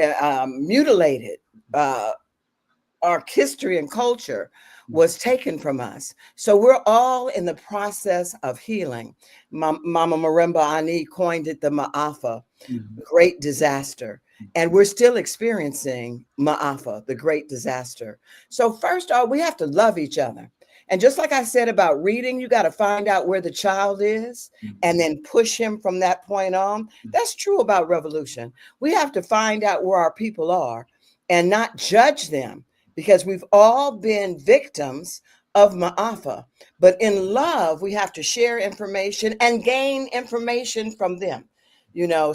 mutilated. Our history and culture was taken from us. So we're all in the process of healing. Mama Marimba Ani coined it the Ma'afa, great disaster. And we're still experiencing Ma'afa, the great disaster. So first off, we have to love each other. And just like I said about reading, you got to find out where the child is and then push him from that point on. That's true about revolution. We have to find out where our people are and not judge them, because we've all been victims of Ma'afa. But in love, we have to share information and gain information from them. You know,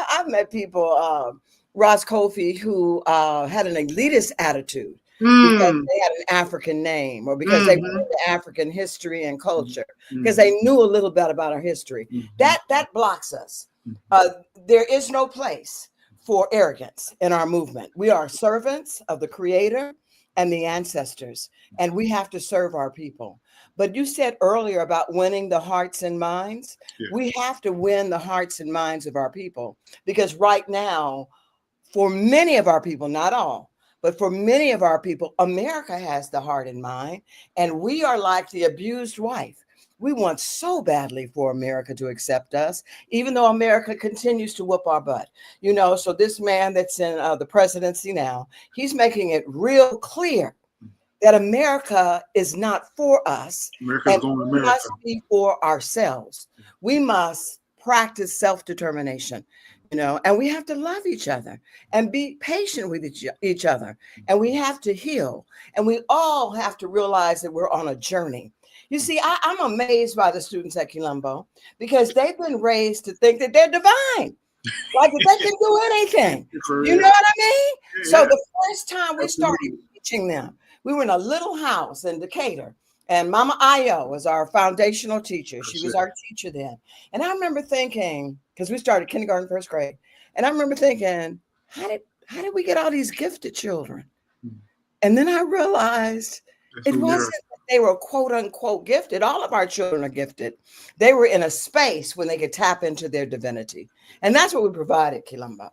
I've met people, Ross Kofi, who had an elitist attitude because they had an African name or because they were into African history and culture, because they knew a little bit about our history. That blocks us. There is no place for arrogance in our movement. We are servants of the Creator and the ancestors, and we have to serve our people. But you said earlier about winning the hearts and minds. We have to win the hearts and minds of our people, because right now, for many of our people, not all, but for many of our people, America has the heart and mind, and we are like the abused wife. We want so badly for America to accept us, even though America continues to whoop our butt. You know, so this man that's in the presidency now, he's making it real clear that America is not for us. America's going to America. We must be for ourselves. We must practice self-determination, you know, and we have to love each other and be patient with each other. And we have to heal. And we all have to realize that we're on a journey. You see, I'm amazed by the students at Quilombo, because they've been raised to think that they're divine, like that they can do anything. You know what I mean? Yeah. So the first time we started teaching them, we were in a little house in Decatur, and Mama Ayo was our foundational teacher. She was our teacher then. And I remember thinking, because we started kindergarten, first grade, and I remember thinking, how did we get all these gifted children? And then I realized it wasn't that they were quote unquote gifted. All of our children are gifted. They were in a space when they could tap into their divinity. And that's what we provided Quilombo.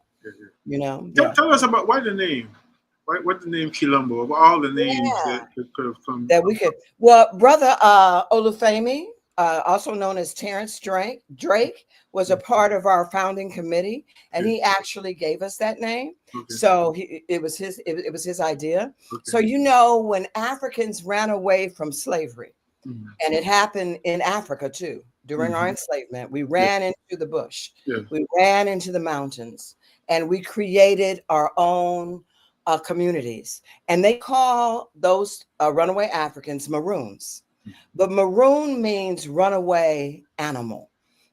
You know? Tell us about why the name. What the name Quilombo, of all the names that could have come. That we could. Well, Brother Olufemi also known as Terrence Drake, was a part of our founding committee, and he actually gave us that name. Okay. So it was his idea. Okay. So when Africans ran away from slavery, and it happened in Africa too during our enslavement, we ran into the bush, we ran into the mountains, and we created our own communities. And they call those runaway Africans Maroons. But maroon means runaway animal.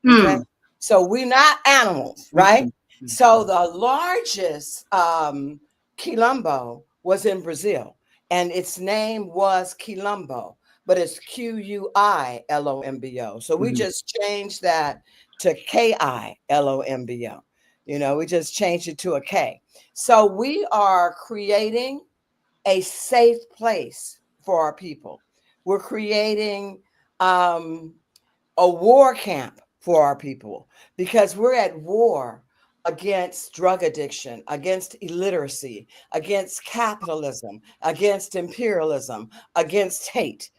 Okay. So we're not animals, right? So the largest Quilombo was in Brazil, and its name was Quilombo, but it's Quilombo. So we just changed that to Kilombo. We just changed it to a K. So we are creating a safe place for our people. We're creating a war camp for our people because we're at war against drug addiction, against illiteracy, against capitalism, against imperialism, against hate,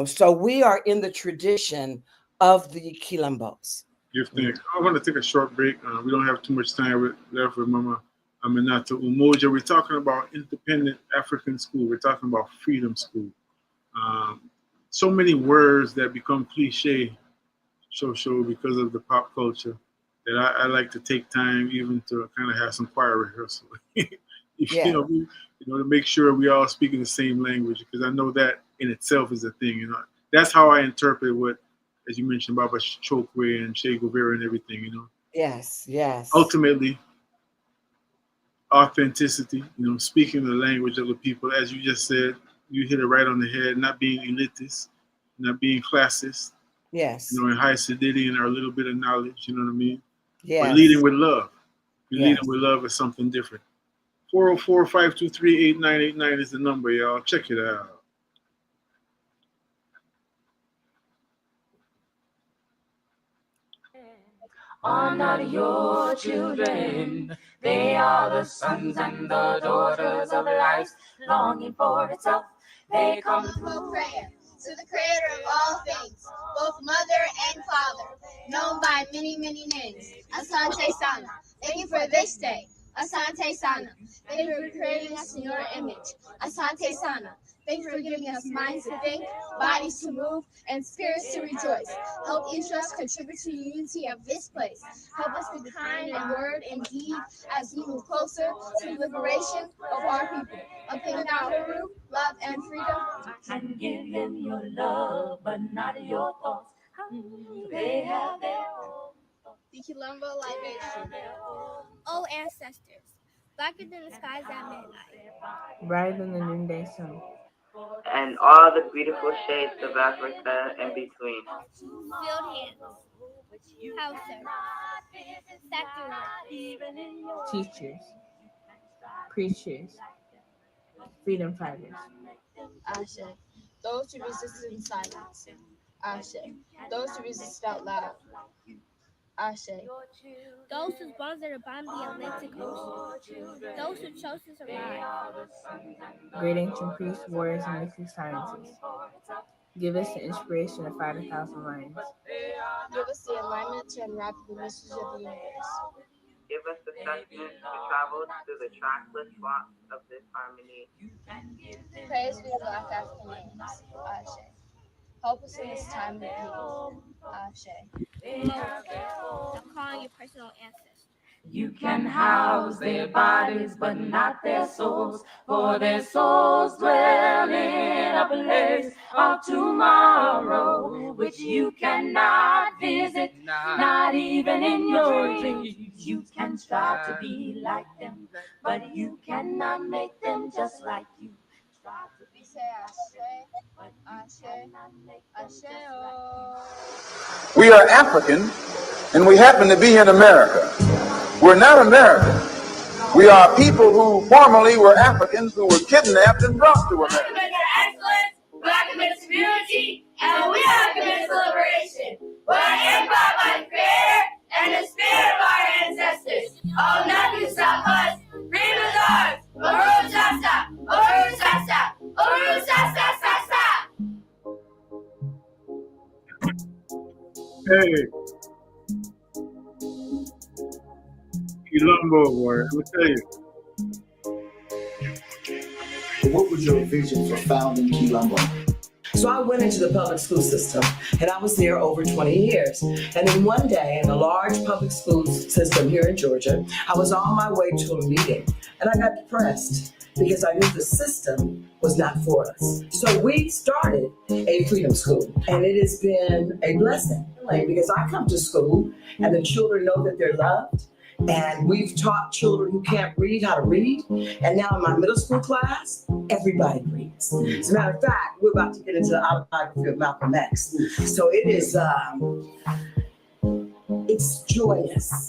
So we are in the tradition of the Quilombos. I want to take a short break. We don't have too much time left with Mama Aminata Unoja. We're talking about independent African school. We're talking about freedom school. So many words that become cliche because of the pop culture that I like to take time even to kind of have some choir rehearsal. To make sure we all speaking the same language, because I know that in itself is a thing. That's how I interpret what, as you mentioned, Baba Chokwe and Che Guevara and everything. Yes. Ultimately, authenticity. Speaking the language of the people, as you just said, you hit it right on the head. Not being elitist, not being classist. Yes. In high sedity and our little bit of knowledge. You know what I mean? Yes. But leading with love. Leading with love is something different. 404-523-8989 is the number, y'all. Check it out. Are not your children? They are the sons and the daughters of life, longing for itself. They come through prayer to the creator of all things, both mother and father, known by many, many names. Asante Sana. Thank you for this day. Asante Sana. Thank you for creating us in your image. Asante Sana. Thank you for giving us minds to think, bodies to move, and spirits to rejoice. Help each of us contribute to the unity of this place. Help us be kind in word and deed as we move closer to the liberation of our people. Uplifting our Huru, love and freedom. I can give them your love, but not your thoughts. They have their own. The Quilombo Libation. Oh, ancestors, blacker than the skies at midnight, brighter than the noonday sun, and all the beautiful shades of Africa in between. field hands, house servants, factory workers, teachers, preachers, freedom fighters, Ashe, those who resisted in silence, Ashe, those who resisted out loud, Ashe, those whose bones are upon the Atlantic Ocean, those who chose to survive. great ancient priests, warriors, and mystic sciences. Give us the inspiration to fight 1,000 lions. Give us the alignment to unravel the mysteries of the universe. Give us the sustenance to travel through the trackless walks of this harmony. Praise be to Black African names, Ashe. Help us in this time of need, Ashe. Now calling your personal ancestors. You can house their bodies, but not their souls, for their souls dwell in a place of tomorrow, which you cannot visit, not even in your dreams. You can strive to be like them, but you cannot make them just like you. We say Ashe, Ashe, Ashe, oh. We are African, and we happen to be in America. We're not American. We are people who formerly were Africans who were kidnapped and brought to America. Black American excellence, Black American community, and we are committed to liberation. We're empowered by the Creator and the spirit of our ancestors. Oh, nothing stop us. Freedom is ours. Uru Sasa, Uru Sasa, Uru Sasa Sasa. Hey, Colombo, boy, let me tell you. What was your vision for founding Colombo? So I went into the public school system, and I was there over 20 years. And then one day, in a large public school system here in Georgia, I was on my way to a meeting, and I got depressed because I knew the system was not for us. So we started a freedom school, and it has been a blessing because I come to school, and the children know that they're loved. And we've taught children who can't read how to read. And now in my middle school class, everybody reads. As a matter of fact, we're about to get into the autobiography of Malcolm X. So it is, it's joyous.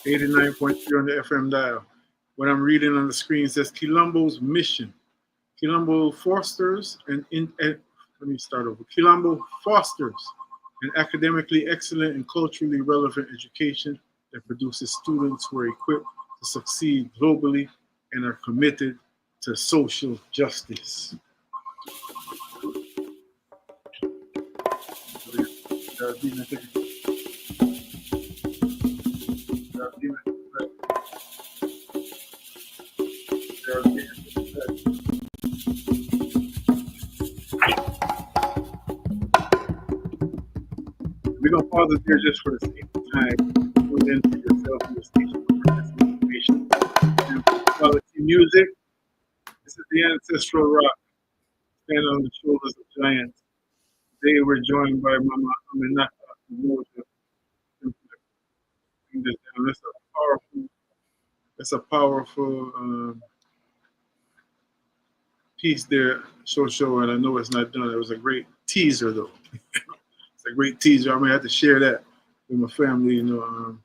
89.3 on the FM dial. What I'm reading on the screen says Colombo's mission. Colombo fosters let me start over. Colombo fosters an academically excellent and culturally relevant education that produces students who are equipped to succeed globally and are committed to social justice. We're going to pause it there just for the sake of time. Tune in for yourself and the station for this information. And quality music. This is the Ancestral Rock. Stand on the shoulders of giants. Today we're joined by Mama Aminata Unoja. That's a powerful piece there, show, and I know it's not done. It was a great teaser, though. It's a great teaser. I'm gonna have to share that with my family, on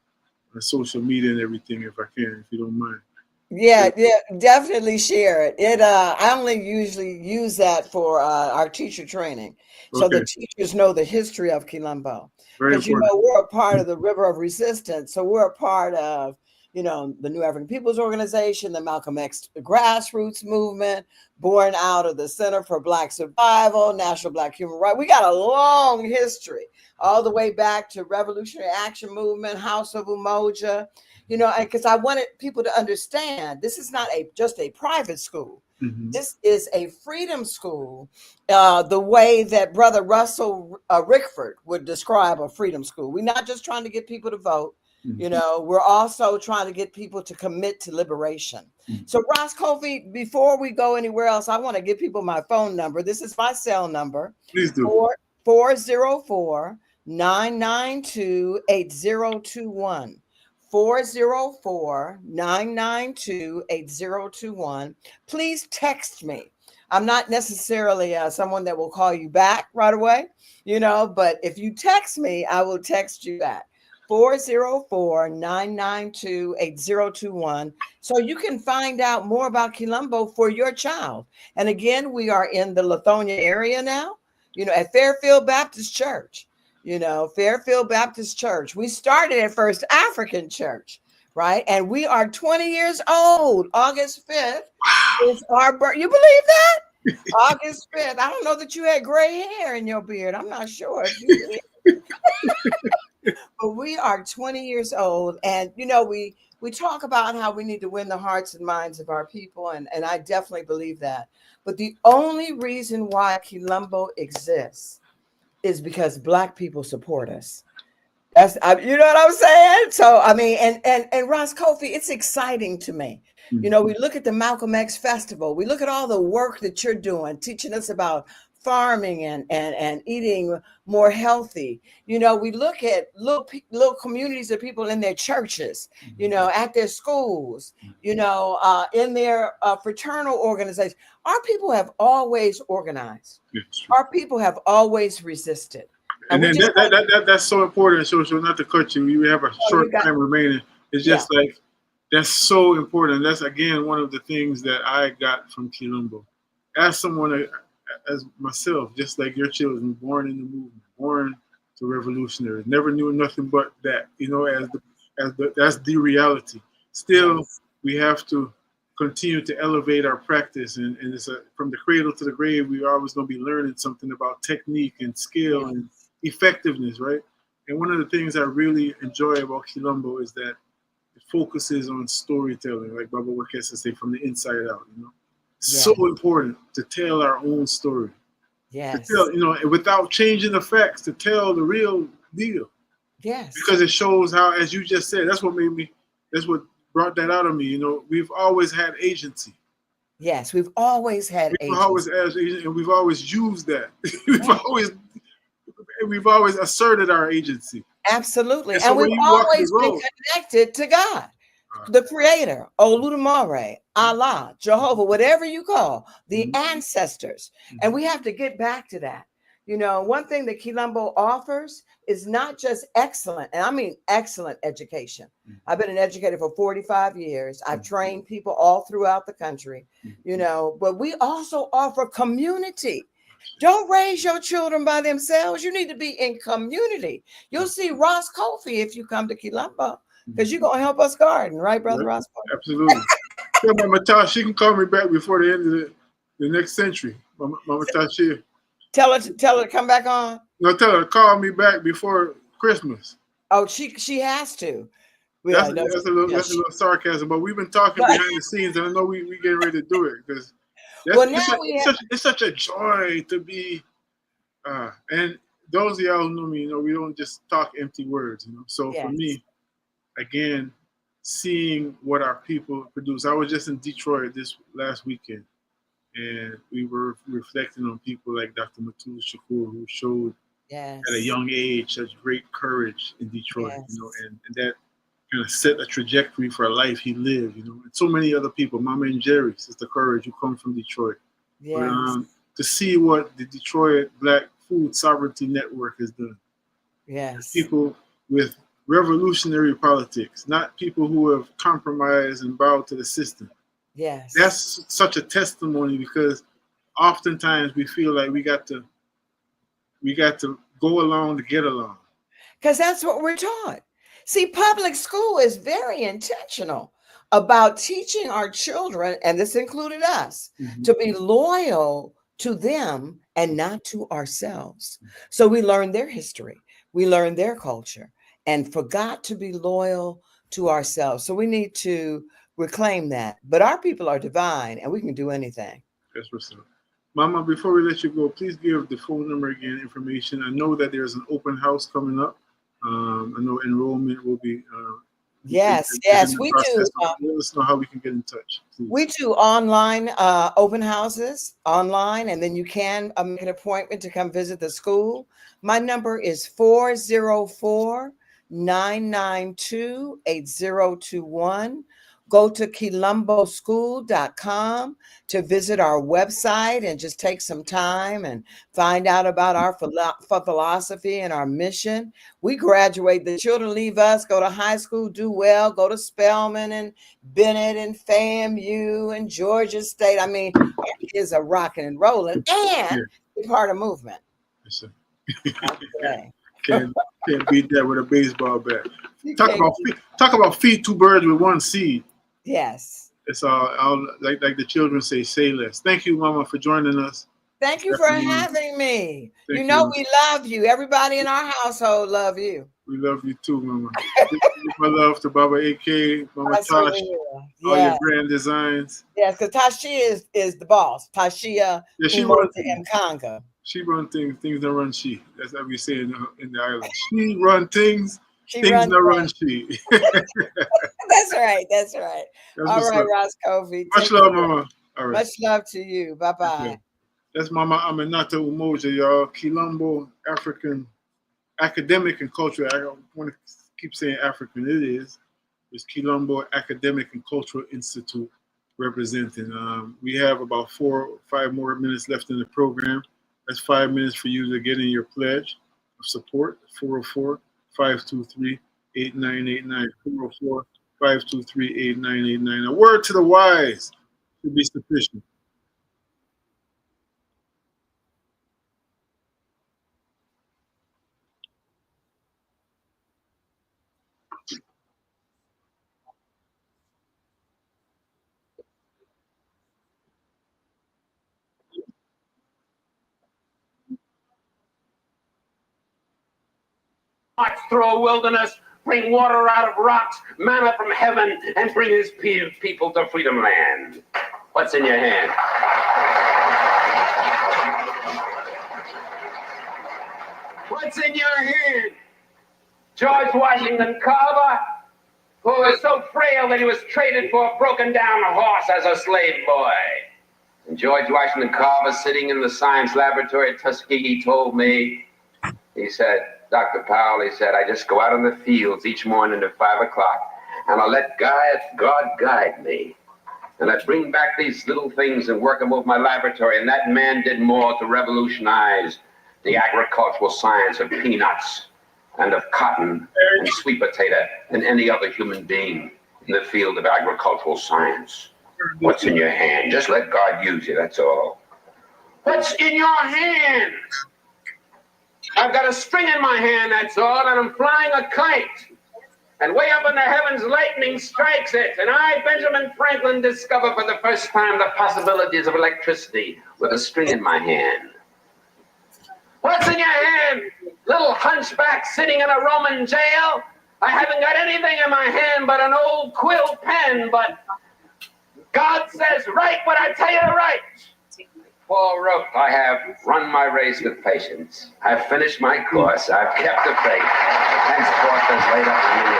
social media and everything, if I can, if you don't mind. Yeah, definitely share it. I only usually use that for our teacher training, so the teachers know the history of Colombo. Because we're a part of the River of Resistance, so we're a part of the New African Peoples Organization, the Malcolm X grassroots movement, born out of the Center for Black Survival, National Black Human Rights. We got a long history, all the way back to Revolutionary Action Movement, House of Umoja. Because I wanted people to understand this is not just a private school. Mm-hmm. This is a freedom school, the way that Brother Russell Rickford would describe a freedom school. We're not just trying to get people to vote. Mm-hmm. We're also trying to get people to commit to liberation. Mm-hmm. So Ross Kofi, before we go anywhere else, I want to give people my phone number. This is my cell number. Please do. 404-992-8021. 404-992-8021. Please text me. I'm not necessarily someone that will call you back right away, but if you text me, I will text you back. 404-992-8021. So you can find out more about Colombo for your child. And again, we are in the Lithonia area now, at Fairfield Baptist Church. Fairfield Baptist Church. We started at First African Church, right? And we are 20 years old. August 5th is our birth. You believe that? August 5th. I don't know that you had gray hair in your beard. I'm not sure if you did. But we are 20 years old. And, we talk about how we need to win the hearts and minds of our people. And I definitely believe that. But the only reason why Colombo exists is because Black people support us. That's you know what I'm saying? So I mean, and Ross Kofi, it's exciting to me. Mm-hmm. We look at the Malcolm X Festival. We look at all the work that you're doing, teaching us about farming and eating more healthy. We look at little communities of people in their churches, at their schools, in their fraternal organizations. Our people have always organized. Our people have always resisted. And then that's so important, so not to cut you. We have a short time remaining. It's just like, that's so important. That's, again, one of the things that I got from Colombo. As someone, as myself, just like your children, born in the movement, born to revolutionary, never knew nothing but that, that's the reality. Still, we have to continue to elevate our practice, and it's from the cradle to the grave. We're always going to be learning something about technique and skill and effectiveness, right? And one of the things I really enjoy about Quilombo is that it focuses on storytelling, like Baba Wakesa say, from the inside out. So important to tell our own story. To tell, without changing the facts, to tell the real deal. Yes. Because it shows how, as you just said, that's what brought that out of me. We've always had agency. Yes, we've always had agency. And we've always used that. we've always asserted our agency. Absolutely. And we've always been connected to God, the Creator, Oludumare, Allah, Jehovah, whatever you call the ancestors. And we have to get back to that. One thing that Quilombo offers is not just excellent, and I mean excellent education. I've been an educator for 45 years. I've trained people all throughout the country, but we also offer community. Don't raise your children by themselves. You need to be in community. You'll see Ross Kofi if you come to Quilombo, because you're going to help us garden, right, Brother Ross? Absolutely. Tell Mama Tasha she can call me back before the end of the next century. Mama Tasha. Tell her to come back on. No, tell her to call me back before Christmas. Oh, she has to. That's a little sarcasm, but we've been talking behind the scenes, and I know we getting ready to do it because it's such a joy to be. And those of y'all who know me, we don't just talk empty words. So for me, again, seeing what our people produce. I was just in Detroit this last weekend. And we were reflecting on people like Dr. Matul Shakur, who showed at a young age such great courage in Detroit, and that kind of set a trajectory for a life he lived, and so many other people, Mama and Jerry, Sister Courage, who come from Detroit. But, to see what the Detroit Black Food Sovereignty Network has done. People with revolutionary politics, not people who have compromised and bowed to the system. That's such a testimony, because oftentimes we feel like we got to go along to get along. Because that's what we're taught. See, public school is very intentional about teaching our children, and this included us, to be loyal to them and not to ourselves. So we learned their history, we learned their culture, and forgot to be loyal to ourselves. So we need to reclaim that. But our people are divine, and we can do anything. That's what's up. Mama, before we let you go, please give the phone number again, information. I know that there's an open house coming up. I know enrollment will be. Yes, we do. Let us know how we can get in touch, please. We do online open houses online, and then you can make an appointment to come visit the school. My number is 404-992-8021. Go to quilomboschool.com to visit our website and just take some time and find out about our philosophy and our mission. We graduate, the children leave us, go to high school, do well, go to Spelman and Bennett and FAMU and Georgia State. I mean, our kids are rocking and rolling and they're part of movement. Yes, can't beat that with a baseball bat. Talk about feed two birds with one seed. Yes. It's all like the children say less. Thank you, Mama, for joining us. Thank you for having me. We love you. Everybody in our household love you. We love you too, Mama. My love to Baba AK, Mama Tosh, all your grand designs. Yes, because Tashia is the boss. Tashia Mkanga. She run things don't run she. That's how we say in the island. She run things. Things don't run she. That's right. All right, Ross Kofi. Much love, Mama. All right. Much love to you. Bye-bye. Okay. That's Mama Aminata Unoja, y'all. Quilombo, African, academic and cultural. I don't want to keep saying African. It is. It's Quilombo Academic and Cultural Institute representing. We have about 4 or 5 more minutes left in the program. That's 5 minutes for you to get in your pledge of support. 404-523-8989. 404-523-8989. A word to the wise should be sufficient. march through a wilderness, bring water out of rocks, manna from heaven, and bring his people to freedom land. What's in your hand? What's in your hand? George Washington Carver, who was so frail that he was traded for a broken-down horse as a slave boy. And George Washington Carver, sitting in the science laboratory at Tuskegee, told me, he said, Dr. Powell, he said, I just go out in the fields each morning at 5 o'clock, and I let God guide me. And I bring back these little things and work them over my laboratory, and that man did more to revolutionize the agricultural science of peanuts and of cotton and sweet potato than any other human being in the field of agricultural science. What's in your hand? Just let God use you, that's all. What's in your hand? I've got a string in my hand, that's all, and I'm flying a kite. And way up in the heavens, lightning strikes it. And I, Benjamin Franklin, discover for the first time the possibilities of electricity with a string in my hand. What's in your hand? Little hunchback sitting in a Roman jail? I haven't got anything in my hand but an old quill pen, but God says, write what I tell you to write. Paul wrote, I have run my race with patience. I've finished my course. I've kept the faith. Henceforth is laid up for me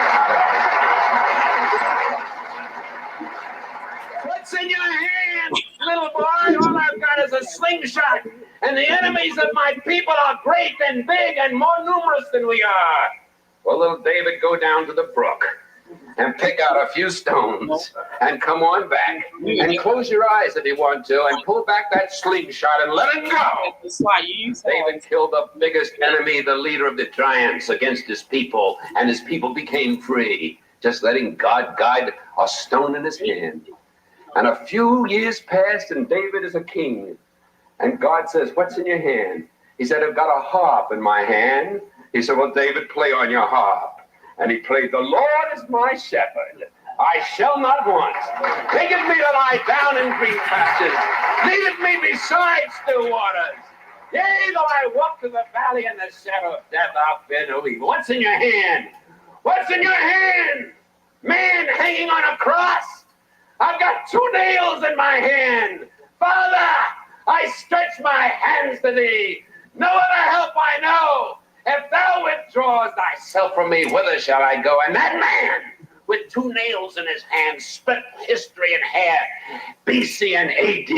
a What's in your hand, little boy? All I've got is a slingshot. And the enemies of my people are great and big and more numerous than we are. Well, little David, go down to the brook and pick out a few stones and come on back and close your eyes if you want to and pull back that slingshot and let it go. David killed the biggest enemy, the leader of the giants, against his people, and his people became free, just letting God guide a stone in his hand. And a few years passed and David is a king. And God says, what's in your hand? He said, I've got a harp in my hand. He said, well, David, play on your harp. And he played, the Lord is my shepherd. I shall not want. Maketh me to lie down in green pastures. Leadeth me beside still waters. Yea, though I walk through the valley in the shadow of death, I'll fear no evil. What's in your hand? What's in your hand? Man hanging on a cross. I've got 2 nails in my hand. Father, I stretch my hands to thee. No other help I know. If thou withdraws thyself from me, whither shall I go? And that man, with 2 nails in his hand, split history in half, BC and AD.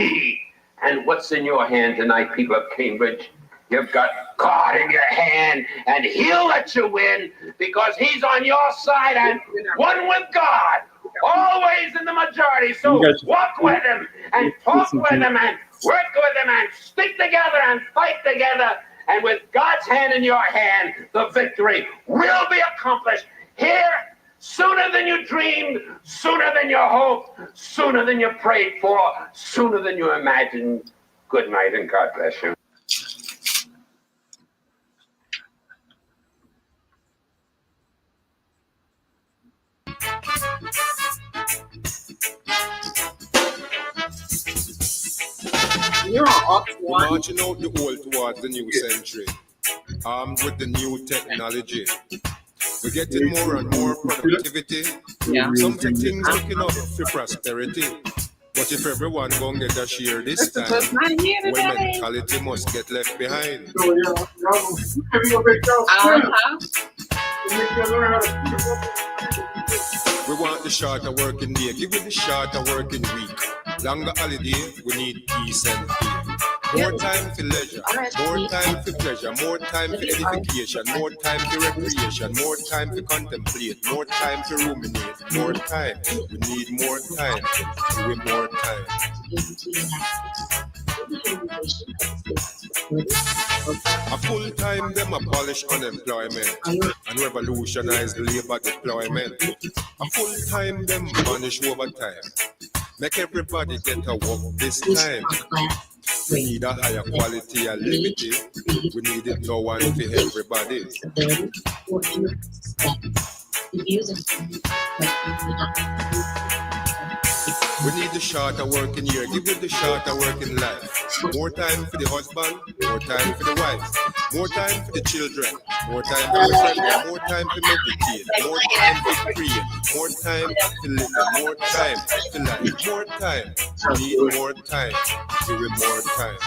And what's in your hand tonight, people of Cambridge? You've got God in your hand, and he'll let you win because he's on your side and one with God, always in the majority. So walk with him and talk with him and work with him and stick together and fight together. And with God's hand in your hand, the victory will be accomplished here sooner than you dreamed, sooner than you hoped, sooner than you prayed for, sooner than you imagined. Good night and God bless you. We're marching out the old towards the new century, armed with the new technology. We're getting more and more productivity. Some things looking up for prosperity. But if everyone gonna get a share this time, well, mentality must get left behind. We want the shorter working day, give it the shorter working week. Longer holiday, we need peace and faith. More time for leisure, more time for pleasure, more time for edification, more time for recreation, more time for contemplate, more time for ruminate, more time. We need more time, with more time. A full time them abolish unemployment and revolutionize labor deployment. A full time them banish overtime. Make everybody get a work this time. We need a higher quality and liberty. We need it no one for everybody. We need the shorter working year. Give them the shorter working life. More time for the husband, more time for the wife, more time for the children, more time for the family, more time to meditate, more time to create, more time to live, more time to life, more time. We need more time. Give it more time.